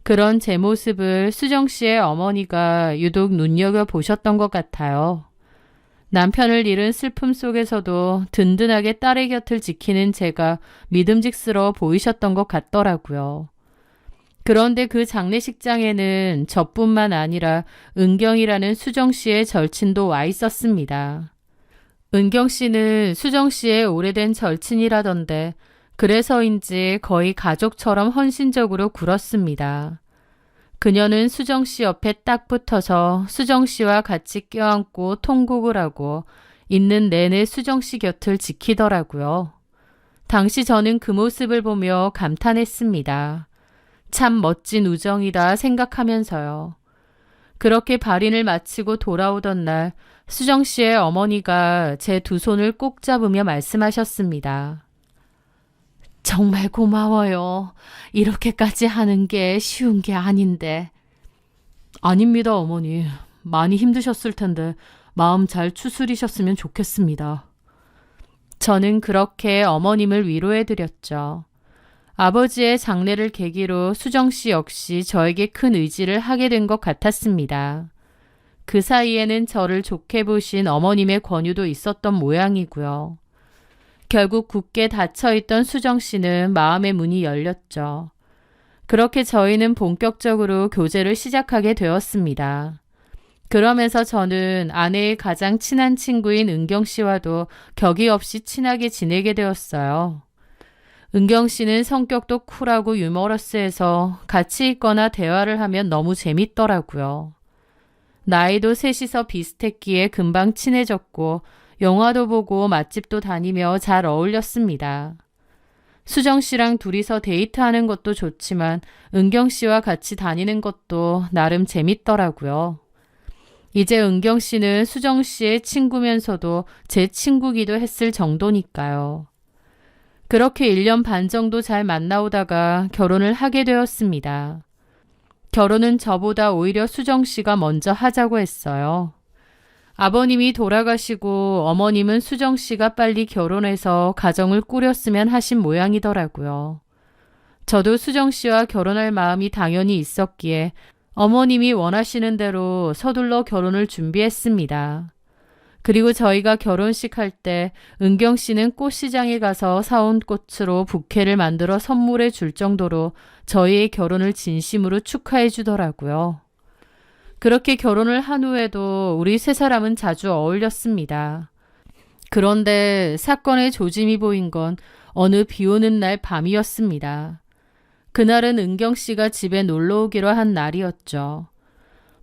그런 제 모습을 수정 씨의 어머니가 유독 눈여겨보셨던 것 같아요. 남편을 잃은 슬픔 속에서도 든든하게 딸의 곁을 지키는 제가 믿음직스러워 보이셨던 것 같더라고요. 그런데 그 장례식장에는 저뿐만 아니라 은경이라는 수정 씨의 절친도 와 있었습니다. 은경 씨는 수정 씨의 오래된 절친이라던데 그래서인지 거의 가족처럼 헌신적으로 굴었습니다. 그녀는 수정 씨 옆에 딱 붙어서 수정 씨와 같이 껴안고 통곡을 하고 있는 내내 수정 씨 곁을 지키더라고요. 당시 저는 그 모습을 보며 감탄했습니다. 참 멋진 우정이다 생각하면서요. 그렇게 발인을 마치고 돌아오던 날 수정 씨의 어머니가 제 두 손을 꼭 잡으며 말씀하셨습니다. 정말 고마워요. 이렇게까지 하는 게 쉬운 게 아닌데. 아닙니다, 어머니. 많이 힘드셨을 텐데 마음 잘 추스리셨으면 좋겠습니다. 저는 그렇게 어머님을 위로해드렸죠. 아버지의 장례를 계기로 수정 씨 역시 저에게 큰 의지를 하게 된 것 같았습니다. 그 사이에는 저를 좋게 보신 어머님의 권유도 있었던 모양이고요. 결국 굳게 닫혀있던 수정 씨는 마음의 문이 열렸죠. 그렇게 저희는 본격적으로 교제를 시작하게 되었습니다. 그러면서 저는 아내의 가장 친한 친구인 은경 씨와도 격이 없이 친하게 지내게 되었어요. 은경 씨는 성격도 쿨하고 유머러스해서 같이 있거나 대화를 하면 너무 재밌더라고요. 나이도 셋이서 비슷했기에 금방 친해졌고 영화도 보고 맛집도 다니며 잘 어울렸습니다. 수정 씨랑 둘이서 데이트하는 것도 좋지만 은경 씨와 같이 다니는 것도 나름 재밌더라고요. 이제 은경 씨는 수정 씨의 친구면서도 제 친구기도 했을 정도니까요. 그렇게 1년 반 정도 잘 만나오다가 결혼을 하게 되었습니다. 결혼은 저보다 오히려 수정 씨가 먼저 하자고 했어요. 아버님이 돌아가시고 어머님은 수정 씨가 빨리 결혼해서 가정을 꾸렸으면 하신 모양이더라고요. 저도 수정 씨와 결혼할 마음이 당연히 있었기에 어머님이 원하시는 대로 서둘러 결혼을 준비했습니다. 그리고 저희가 결혼식 할 때 은경 씨는 꽃시장에 가서 사온 꽃으로 부케를 만들어 선물해 줄 정도로 저희의 결혼을 진심으로 축하해 주더라고요. 그렇게 결혼을 한 후에도 우리 세 사람은 자주 어울렸습니다. 그런데 사건의 조짐이 보인 건 어느 비 오는 날 밤이었습니다. 그날은 은경 씨가 집에 놀러 오기로 한 날이었죠.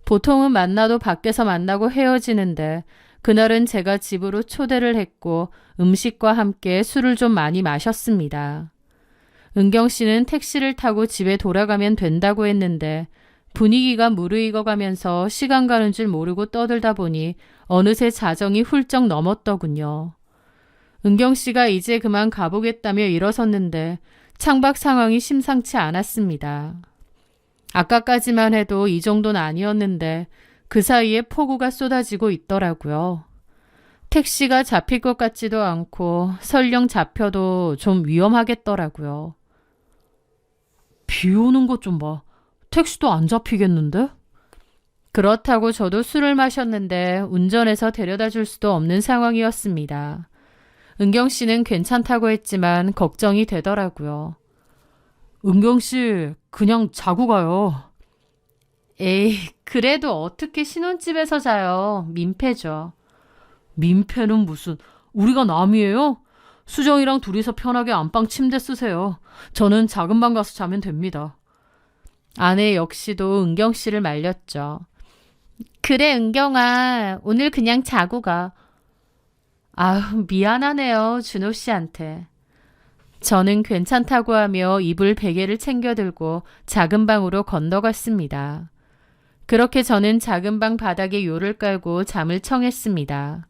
보통은 만나도 밖에서 만나고 헤어지는데 그날은 제가 집으로 초대를 했고 음식과 함께 술을 좀 많이 마셨습니다. 은경 씨는 택시를 타고 집에 돌아가면 된다고 했는데 분위기가 무르익어가면서 시간 가는 줄 모르고 떠들다 보니 어느새 자정이 훌쩍 넘었더군요. 은경 씨가 이제 그만 가보겠다며 일어섰는데 창밖 상황이 심상치 않았습니다. 아까까지만 해도 이 정도는 아니었는데 그 사이에 폭우가 쏟아지고 있더라고요. 택시가 잡힐 것 같지도 않고 설령 잡혀도 좀 위험하겠더라고요. 비 오는 것 좀 봐. 택시도 안 잡히겠는데? 그렇다고 저도 술을 마셨는데 운전해서 데려다 줄 수도 없는 상황이었습니다. 은경 씨는 괜찮다고 했지만 걱정이 되더라고요. 은경 씨, 그냥 자고 가요. 에이, 그래도 어떻게 신혼집에서 자요? 민폐죠. 민폐는 무슨, 우리가 남이에요? 수정이랑 둘이서 편하게 안방 침대 쓰세요. 저는 작은 방 가서 자면 됩니다. 아내 역시도 은경 씨를 말렸죠. 그래, 은경아. 오늘 그냥 자고 가. 아휴, 미안하네요, 준호 씨한테. 저는 괜찮다고 하며 이불 베개를 챙겨들고 작은 방으로 건너갔습니다. 그렇게 저는 작은 방 바닥에 요를 깔고 잠을 청했습니다.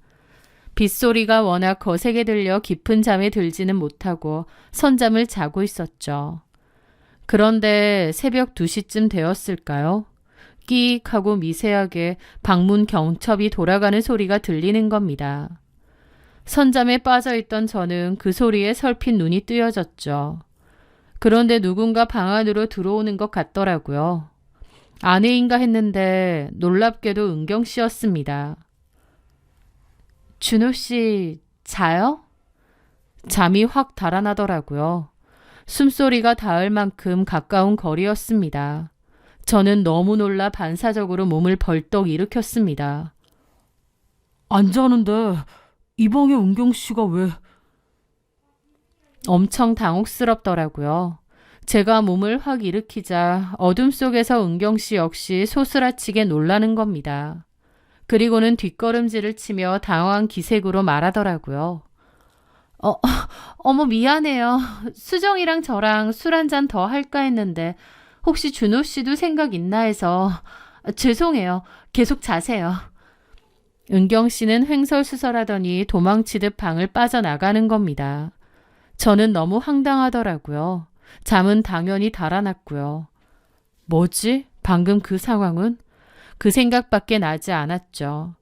빗소리가 워낙 거세게 들려 깊은 잠에 들지는 못하고 선잠을 자고 있었죠. 그런데 새벽 2시쯤 되었을까요? 끼익 하고 미세하게 방문 경첩이 돌아가는 소리가 들리는 겁니다. 선잠에 빠져있던 저는 그 소리에 설핏 눈이 뜨여졌죠. 그런데 누군가 방 안으로 들어오는 것 같더라고요. 아내인가 했는데 놀랍게도 은경 씨였습니다. 준호 씨, 자요? 잠이 확 달아나더라고요. 숨소리가 닿을 만큼 가까운 거리였습니다. 저는 너무 놀라 반사적으로 몸을 벌떡 일으켰습니다. 안 자는데 이 방에 은경 씨가 왜... 엄청 당혹스럽더라고요. 제가 몸을 확 일으키자 어둠 속에서 은경 씨 역시 소스라치게 놀라는 겁니다. 그리고는 뒷걸음질을 치며 당황한 기색으로 말하더라고요. 어머 미안해요. 수정이랑 저랑 술 한 잔 더 할까 했는데 혹시 준호 씨도 생각 있나 해서 죄송해요. 계속 자세요. 은경 씨는 횡설수설하더니 도망치듯 방을 빠져나가는 겁니다. 저는 너무 황당하더라고요. 잠은 당연히 달아났고요. 뭐지? 방금 그 상황은? 그 생각밖에 나지 않았죠.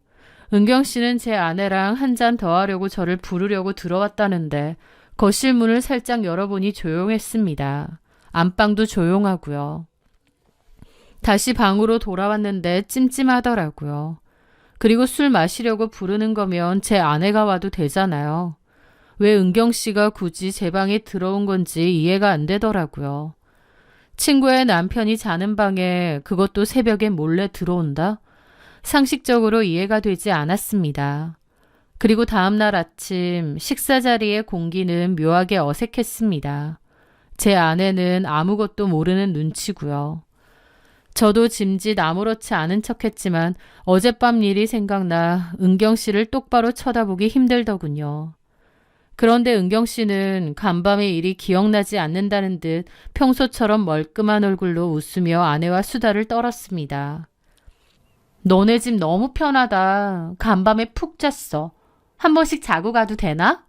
은경 씨는 제 아내랑 한 잔 더 하려고 저를 부르려고 들어왔다는데 거실 문을 살짝 열어보니 조용했습니다. 안방도 조용하고요. 다시 방으로 돌아왔는데 찜찜하더라고요. 그리고 술 마시려고 부르는 거면 제 아내가 와도 되잖아요. 왜 은경 씨가 굳이 제 방에 들어온 건지 이해가 안 되더라고요. 친구의 남편이 자는 방에 그것도 새벽에 몰래 들어온다? 상식적으로 이해가 되지 않았습니다. 그리고 다음날 아침 식사 자리의 공기는 묘하게 어색했습니다. 제 아내는 아무것도 모르는 눈치고요. 저도 짐짓 아무렇지 않은 척했지만 어젯밤 일이 생각나 은경 씨를 똑바로 쳐다보기 힘들더군요. 그런데 은경 씨는 간밤의 일이 기억나지 않는다는 듯 평소처럼 멀끔한 얼굴로 웃으며 아내와 수다를 떨었습니다. 너네 집 너무 편하다. 간밤에 푹 잤어. 한 번씩 자고 가도 되나?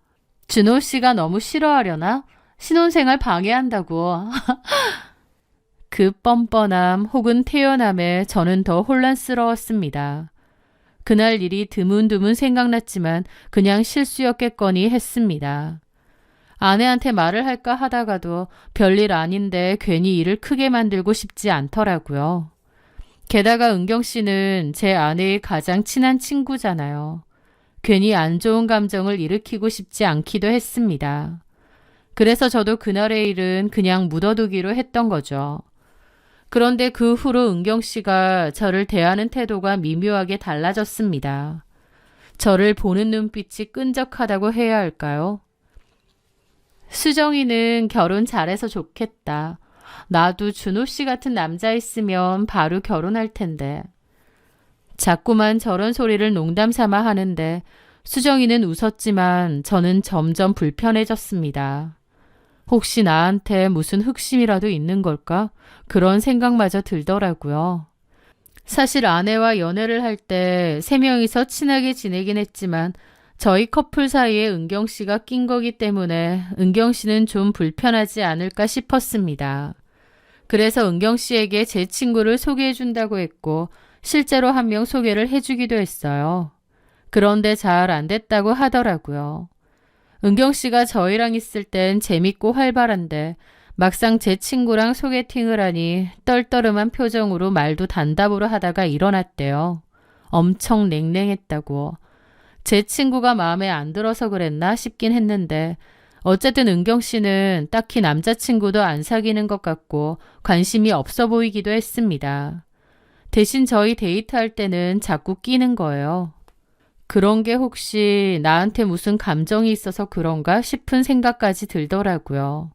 준호 씨가 너무 싫어하려나? 신혼생활 방해한다고. 그 뻔뻔함 혹은 태연함에 저는 더 혼란스러웠습니다. 그날 일이 드문드문 생각났지만 그냥 실수였겠거니 했습니다. 아내한테 말을 할까 하다가도 별일 아닌데 괜히 일을 크게 만들고 싶지 않더라고요. 게다가 은경 씨는 제 아내의 가장 친한 친구잖아요. 괜히 안 좋은 감정을 일으키고 싶지 않기도 했습니다. 그래서 저도 그날의 일은 그냥 묻어두기로 했던 거죠. 그런데 그 후로 은경 씨가 저를 대하는 태도가 미묘하게 달라졌습니다. 저를 보는 눈빛이 끈적하다고 해야 할까요? 수정이는 결혼 잘해서 좋겠다. 나도 준호 씨 같은 남자 있으면 바로 결혼할 텐데. 자꾸만 저런 소리를 농담 삼아 하는데 수정이는 웃었지만 저는 점점 불편해졌습니다. 혹시 나한테 무슨 흑심이라도 있는 걸까? 그런 생각마저 들더라고요. 사실 아내와 연애를 할 때 3명이서 친하게 지내긴 했지만 저희 커플 사이에 은경 씨가 낀 거기 때문에 은경 씨는 좀 불편하지 않을까 싶었습니다. 그래서 은경 씨에게 제 친구를 소개해 준다고 했고 실제로 한 명 소개를 해주기도 했어요. 그런데 잘 안 됐다고 하더라고요. 은경 씨가 저희랑 있을 땐 재밌고 활발한데 막상 제 친구랑 소개팅을 하니 떨떠름한 표정으로 말도 단답으로 하다가 일어났대요. 엄청 냉랭했다고. 제 친구가 마음에 안 들어서 그랬나 싶긴 했는데 어쨌든 은경 씨는 딱히 남자친구도 안 사귀는 것 같고 관심이 없어 보이기도 했습니다. 대신 저희 데이트할 때는 자꾸 끼는 거예요. 그런 게 혹시 나한테 무슨 감정이 있어서 그런가 싶은 생각까지 들더라고요.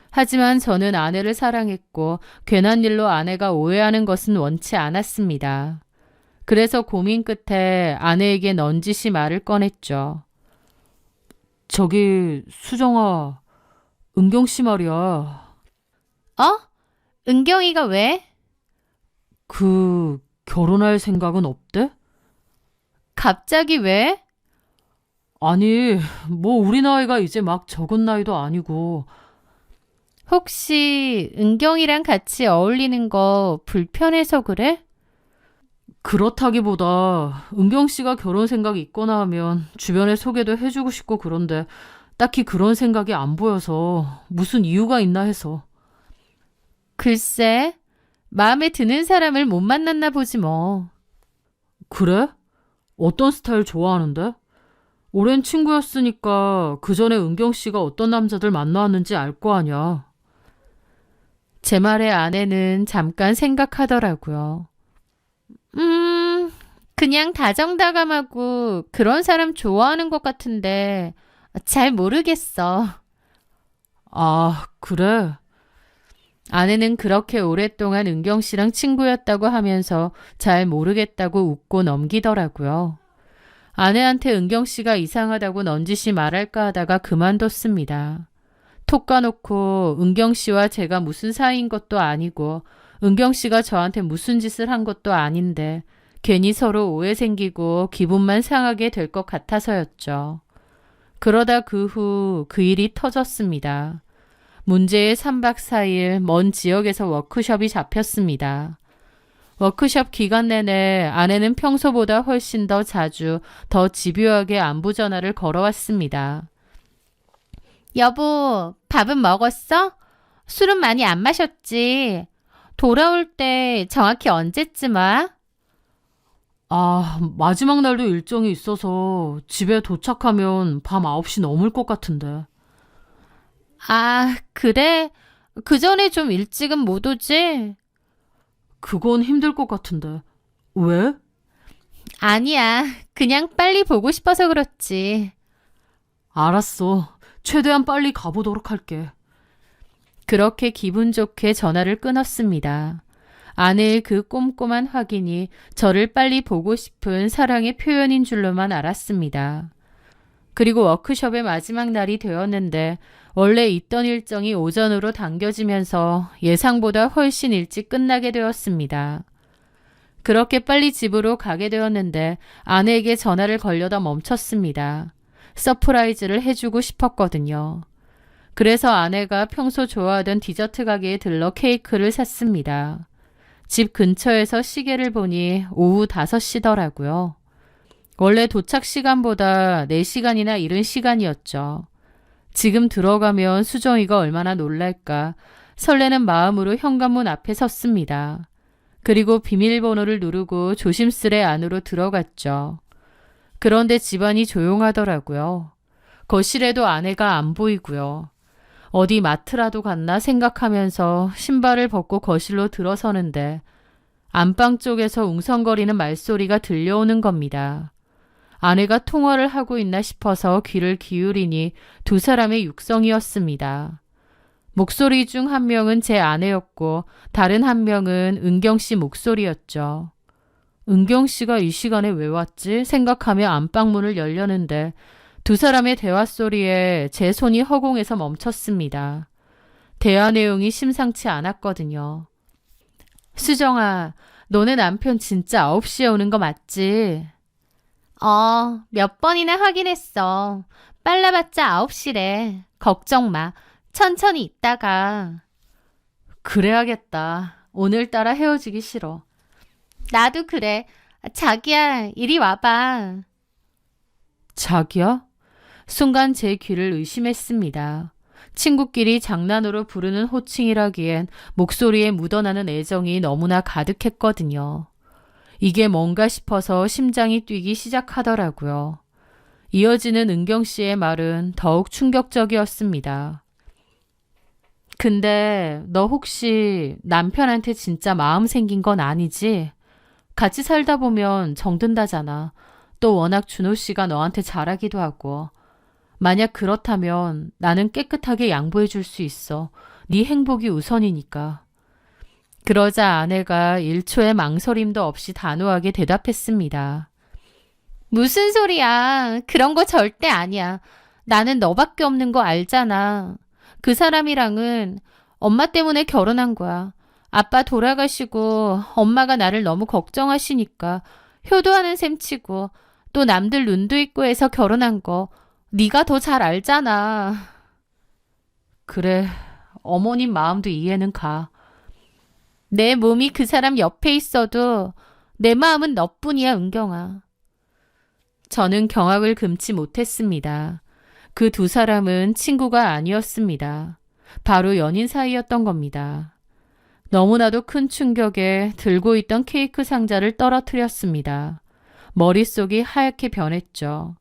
하지만 저는 아내를 사랑했고 괜한 일로 아내가 오해하는 것은 원치 않았습니다. 그래서 고민 끝에 아내에게 넌지시 말을 꺼냈죠. 저기, 수정아, 은경 씨 말이야. 어? 은경이가 왜? 결혼할 생각은 없대? 갑자기 왜? 아니, 뭐 우리 나이가 이제 막 적은 나이도 아니고. 혹시 은경이랑 같이 어울리는 거 불편해서 그래? 그렇다기보다 은경 씨가 결혼 생각이 있거나 하면 주변에 소개도 해주고 싶고 그런데 딱히 그런 생각이 안 보여서 무슨 이유가 있나 해서. 글쎄, 마음에 드는 사람을 못 만났나 보지 뭐. 그래? 어떤 스타일 좋아하는데? 오랜 친구였으니까 그 전에 은경 씨가 어떤 남자들 만나왔는지 알 거 아니야. 제 말에 아내는 잠깐 생각하더라고요. 그냥 다정다감하고 그런 사람 좋아하는 것 같은데 잘 모르겠어. 아, 그래? 아내는 그렇게 오랫동안 은경 씨랑 친구였다고 하면서 잘 모르겠다고 웃고 넘기더라고요. 아내한테 은경 씨가 이상하다고 넌지시 말할까 하다가 그만뒀습니다. 톡 까놓고 은경 씨와 제가 무슨 사이인 것도 아니고 은경 씨가 저한테 무슨 짓을 한 것도 아닌데 괜히 서로 오해 생기고 기분만 상하게 될 것 같아서였죠. 그러다 그 후 그 일이 터졌습니다. 문제의 3박 4일 먼 지역에서 워크숍이 잡혔습니다. 워크숍 기간 내내 아내는 평소보다 훨씬 더 자주 더 집요하게 안부 전화를 걸어왔습니다. 여보, 밥은 먹었어? 술은 많이 안 마셨지? 돌아올 때 정확히 언제쯤 와? 아, 마지막 날도 일정이 있어서 집에 도착하면 밤 9시 넘을 것 같은데. 아, 그래? 그 전에 좀 일찍은 못 오지? 그건 힘들 것 같은데. 왜? 아니야. 그냥 빨리 보고 싶어서 그렇지. 알았어. 최대한 빨리 가보도록 할게. 그렇게 기분 좋게 전화를 끊었습니다. 아내의 그 꼼꼼한 확인이 저를 빨리 보고 싶은 사랑의 표현인 줄로만 알았습니다. 그리고 워크숍의 마지막 날이 되었는데 원래 있던 일정이 오전으로 당겨지면서 예상보다 훨씬 일찍 끝나게 되었습니다. 그렇게 빨리 집으로 가게 되었는데 아내에게 전화를 걸려다 멈췄습니다. 서프라이즈를 해주고 싶었거든요. 그래서 아내가 평소 좋아하던 디저트 가게에 들러 케이크를 샀습니다. 집 근처에서 시계를 보니 오후 5시더라고요. 원래 도착 시간보다 4시간이나 이른 시간이었죠. 지금 들어가면 수정이가 얼마나 놀랄까 설레는 마음으로 현관문 앞에 섰습니다. 그리고 비밀번호를 누르고 조심스레 안으로 들어갔죠. 그런데 집안이 조용하더라고요. 거실에도 아내가 안 보이고요. 어디 마트라도 갔나 생각하면서 신발을 벗고 거실로 들어서는데 안방 쪽에서 웅성거리는 말소리가 들려오는 겁니다. 아내가 통화를 하고 있나 싶어서 귀를 기울이니 두 사람의 육성이었습니다. 목소리 중 한 명은 제 아내였고 다른 한 명은 은경 씨 목소리였죠. 은경 씨가 이 시간에 왜 왔지? 생각하며 안방문을 열려는데 두 사람의 대화 소리에 제 손이 허공에서 멈췄습니다. 대화 내용이 심상치 않았거든요. 수정아, 너네 남편 진짜 9시에 오는 거 맞지? 몇 번이나 확인했어. 빨라봤자 9시래. 걱정 마. 천천히 있다가. 그래야겠다. 오늘따라 헤어지기 싫어. 나도 그래. 자기야, 이리 와봐. 자기야? 순간 제 귀를 의심했습니다. 친구끼리 장난으로 부르는 호칭이라기엔 목소리에 묻어나는 애정이 너무나 가득했거든요. 이게 뭔가 싶어서 심장이 뛰기 시작하더라고요. 이어지는 은경 씨의 말은 더욱 충격적이었습니다. 근데 너 혹시 남편한테 진짜 마음 생긴 건 아니지? 같이 살다 보면 정든다잖아. 또 워낙 준호 씨가 너한테 잘하기도 하고. 만약 그렇다면 나는 깨끗하게 양보해 줄 수 있어. 네 행복이 우선이니까. 그러자 아내가 1초의 망설임도 없이 단호하게 대답했습니다. 무슨 소리야. 그런 거 절대 아니야. 나는 너밖에 없는 거 알잖아. 그 사람이랑은 엄마 때문에 결혼한 거야. 아빠 돌아가시고 엄마가 나를 너무 걱정하시니까 효도하는 셈 치고 또 남들 눈도 있고 해서 결혼한 거 네가 더 잘 알잖아. 그래, 어머님 마음도 이해는 가. 내 몸이 그 사람 옆에 있어도 내 마음은 너뿐이야, 은경아. 저는 경악을 금치 못했습니다. 그 두 사람은 친구가 아니었습니다. 바로 연인 사이였던 겁니다. 너무나도 큰 충격에 들고 있던 케이크 상자를 떨어뜨렸습니다. 머릿속이 하얗게 변했죠.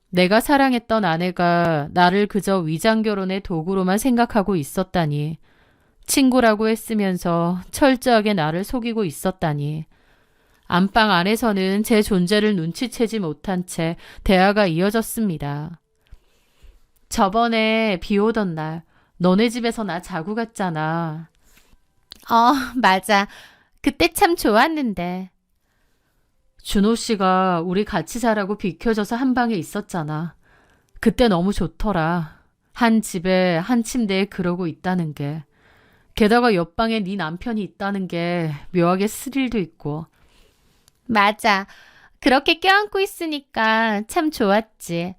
내가 사랑했던 아내가 나를 그저 위장결혼의 도구로만 생각하고 있었다니. 친구라고 했으면서 철저하게 나를 속이고 있었다니. 안방 안에서는 제 존재를 눈치채지 못한 채 대화가 이어졌습니다. 저번에 비 오던 날 너네 집에서 나 자고 갔잖아. 맞아. 그때 참 좋았는데. 준호 씨가 우리 같이 자라고 비켜줘서 한 방에 있었잖아. 그때 너무 좋더라. 한 집에 한 침대에 그러고 있다는 게. 게다가 옆방에 네 남편이 있다는 게 묘하게 스릴도 있고. 맞아. 그렇게 껴안고 있으니까 참 좋았지.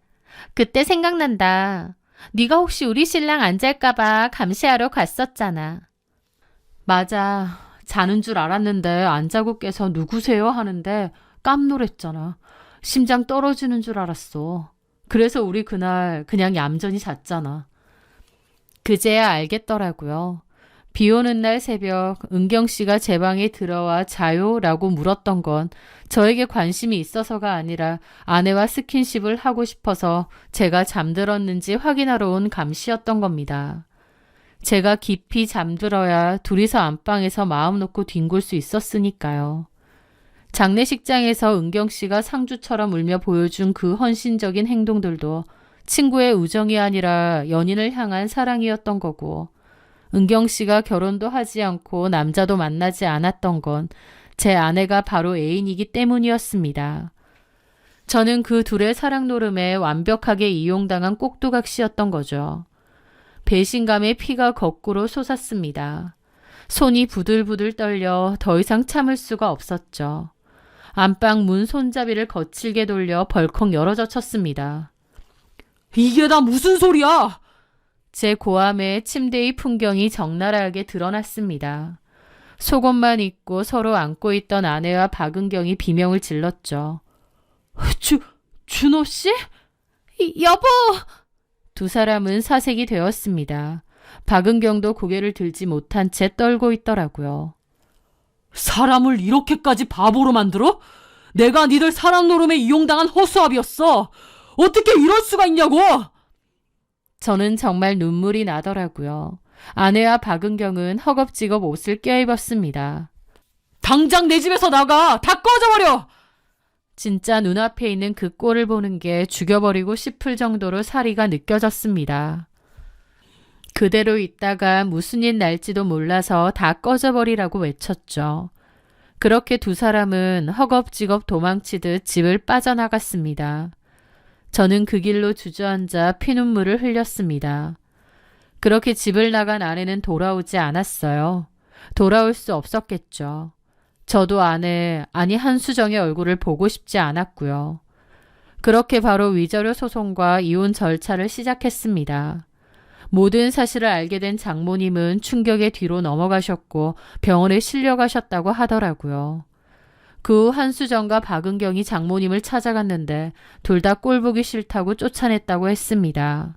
그때 생각난다. 네가 혹시 우리 신랑 안 잘까 봐 감시하러 갔었잖아. 맞아. 자는 줄 알았는데 안 자고 깨서 누구세요 하는데 깜놀했잖아. 심장 떨어지는 줄 알았어. 그래서 우리 그날 그냥 얌전히 잤잖아. 그제야 알겠더라고요. 비 오는 날 새벽 은경 씨가 제 방에 들어와 자요? 라고 물었던 건 저에게 관심이 있어서가 아니라 아내와 스킨십을 하고 싶어서 제가 잠들었는지 확인하러 온 감시였던 겁니다. 제가 깊이 잠들어야 둘이서 안방에서 마음 놓고 뒹굴 수 있었으니까요. 장례식장에서 은경 씨가 상주처럼 울며 보여준 그 헌신적인 행동들도 친구의 우정이 아니라 연인을 향한 사랑이었던 거고, 은경 씨가 결혼도 하지 않고 남자도 만나지 않았던 건 제 아내가 바로 애인이기 때문이었습니다. 저는 그 둘의 사랑 노름에 완벽하게 이용당한 꼭두각시였던 거죠. 배신감에 피가 거꾸로 솟았습니다. 손이 부들부들 떨려 더 이상 참을 수가 없었죠. 안방 문 손잡이를 거칠게 돌려 벌컥 열어젖혔습니다. 이게 다 무슨 소리야? 제 고함에 침대의 풍경이 적나라하게 드러났습니다. 속옷만 입고 서로 안고 있던 아내와 박은경이 비명을 질렀죠. 준호 씨? 여보! 두 사람은 사색이 되었습니다. 박은경도 고개를 들지 못한 채 떨고 있더라고요. 사람을 이렇게까지 바보로 만들어? 내가 니들 사람 노름에 이용당한 허수아비였어. 어떻게 이럴 수가 있냐고! 저는 정말 눈물이 나더라고요. 아내와 박은경은 허겁지겁 옷을 껴입었습니다. 당장 내 집에서 나가! 다 꺼져버려! 진짜 눈앞에 있는 그 꼴을 보는 게 죽여버리고 싶을 정도로 사리가 느껴졌습니다. 그대로 있다가 무슨 일 날지도 몰라서 다 꺼져버리라고 외쳤죠. 그렇게 두 사람은 허겁지겁 도망치듯 집을 빠져나갔습니다. 저는 그 길로 주저앉아 피눈물을 흘렸습니다. 그렇게 집을 나간 아내는 돌아오지 않았어요. 돌아올 수 없었겠죠. 저도 아내, 아니 한수정의 얼굴을 보고 싶지 않았고요. 그렇게 바로 위자료 소송과 이혼 절차를 시작했습니다. 모든 사실을 알게 된 장모님은 충격에 뒤로 넘어가셨고 병원에 실려가셨다고 하더라고요. 그 후 한수정과 박은경이 장모님을 찾아갔는데 둘 다 꼴보기 싫다고 쫓아냈다고 했습니다.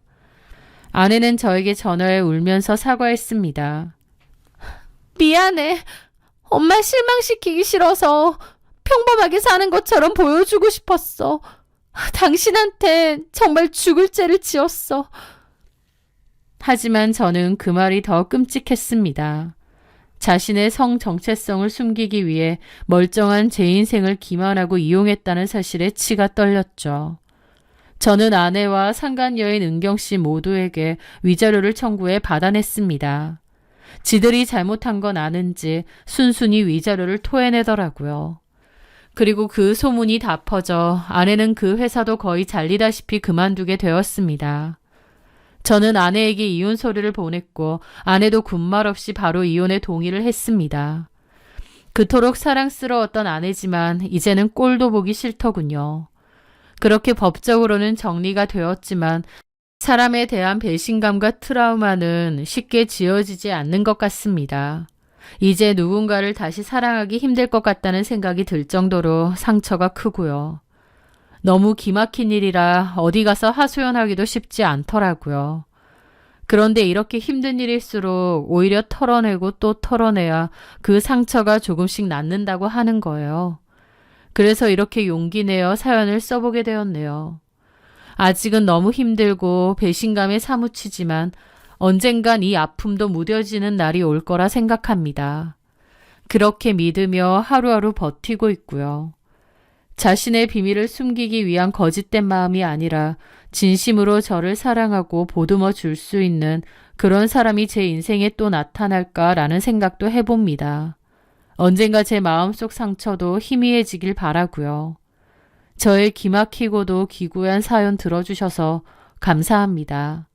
아내는 저에게 전화해 울면서 사과했습니다. 미안해. 엄마 실망시키기 싫어서 평범하게 사는 것처럼 보여주고 싶었어. 당신한테 정말 죽을 죄를 지었어. 하지만 저는 그 말이 더 끔찍했습니다. 자신의 성 정체성을 숨기기 위해 멀쩡한 제 인생을 기만하고 이용했다는 사실에 치가 떨렸죠. 저는 아내와 상간 여인 은경 씨 모두에게 위자료를 청구해 받아냈습니다. 지들이 잘못한 건 아는지 순순히 위자료를 토해내더라고요. 그리고 그 소문이 다 퍼져 아내는 그 회사도 거의 잘리다시피 그만두게 되었습니다. 저는 아내에게 이혼 서류를 보냈고 아내도 군말 없이 바로 이혼에 동의를 했습니다. 그토록 사랑스러웠던 아내지만 이제는 꼴도 보기 싫더군요. 그렇게 법적으로는 정리가 되었지만 사람에 대한 배신감과 트라우마는 쉽게 지워지지 않는 것 같습니다. 이제 누군가를 다시 사랑하기 힘들 것 같다는 생각이 들 정도로 상처가 크고요. 너무 기막힌 일이라 어디 가서 하소연하기도 쉽지 않더라고요. 그런데 이렇게 힘든 일일수록 오히려 털어내고 또 털어내야 그 상처가 조금씩 낫는다고 하는 거예요. 그래서 이렇게 용기 내어 사연을 써보게 되었네요. 아직은 너무 힘들고 배신감에 사무치지만 언젠간 이 아픔도 무뎌지는 날이 올 거라 생각합니다. 그렇게 믿으며 하루하루 버티고 있고요. 자신의 비밀을 숨기기 위한 거짓된 마음이 아니라 진심으로 저를 사랑하고 보듬어 줄 수 있는 그런 사람이 제 인생에 또 나타날까라는 생각도 해봅니다. 언젠가 제 마음속 상처도 희미해지길 바라고요. 저의 기막히고도 기구한 사연 들어주셔서 감사합니다.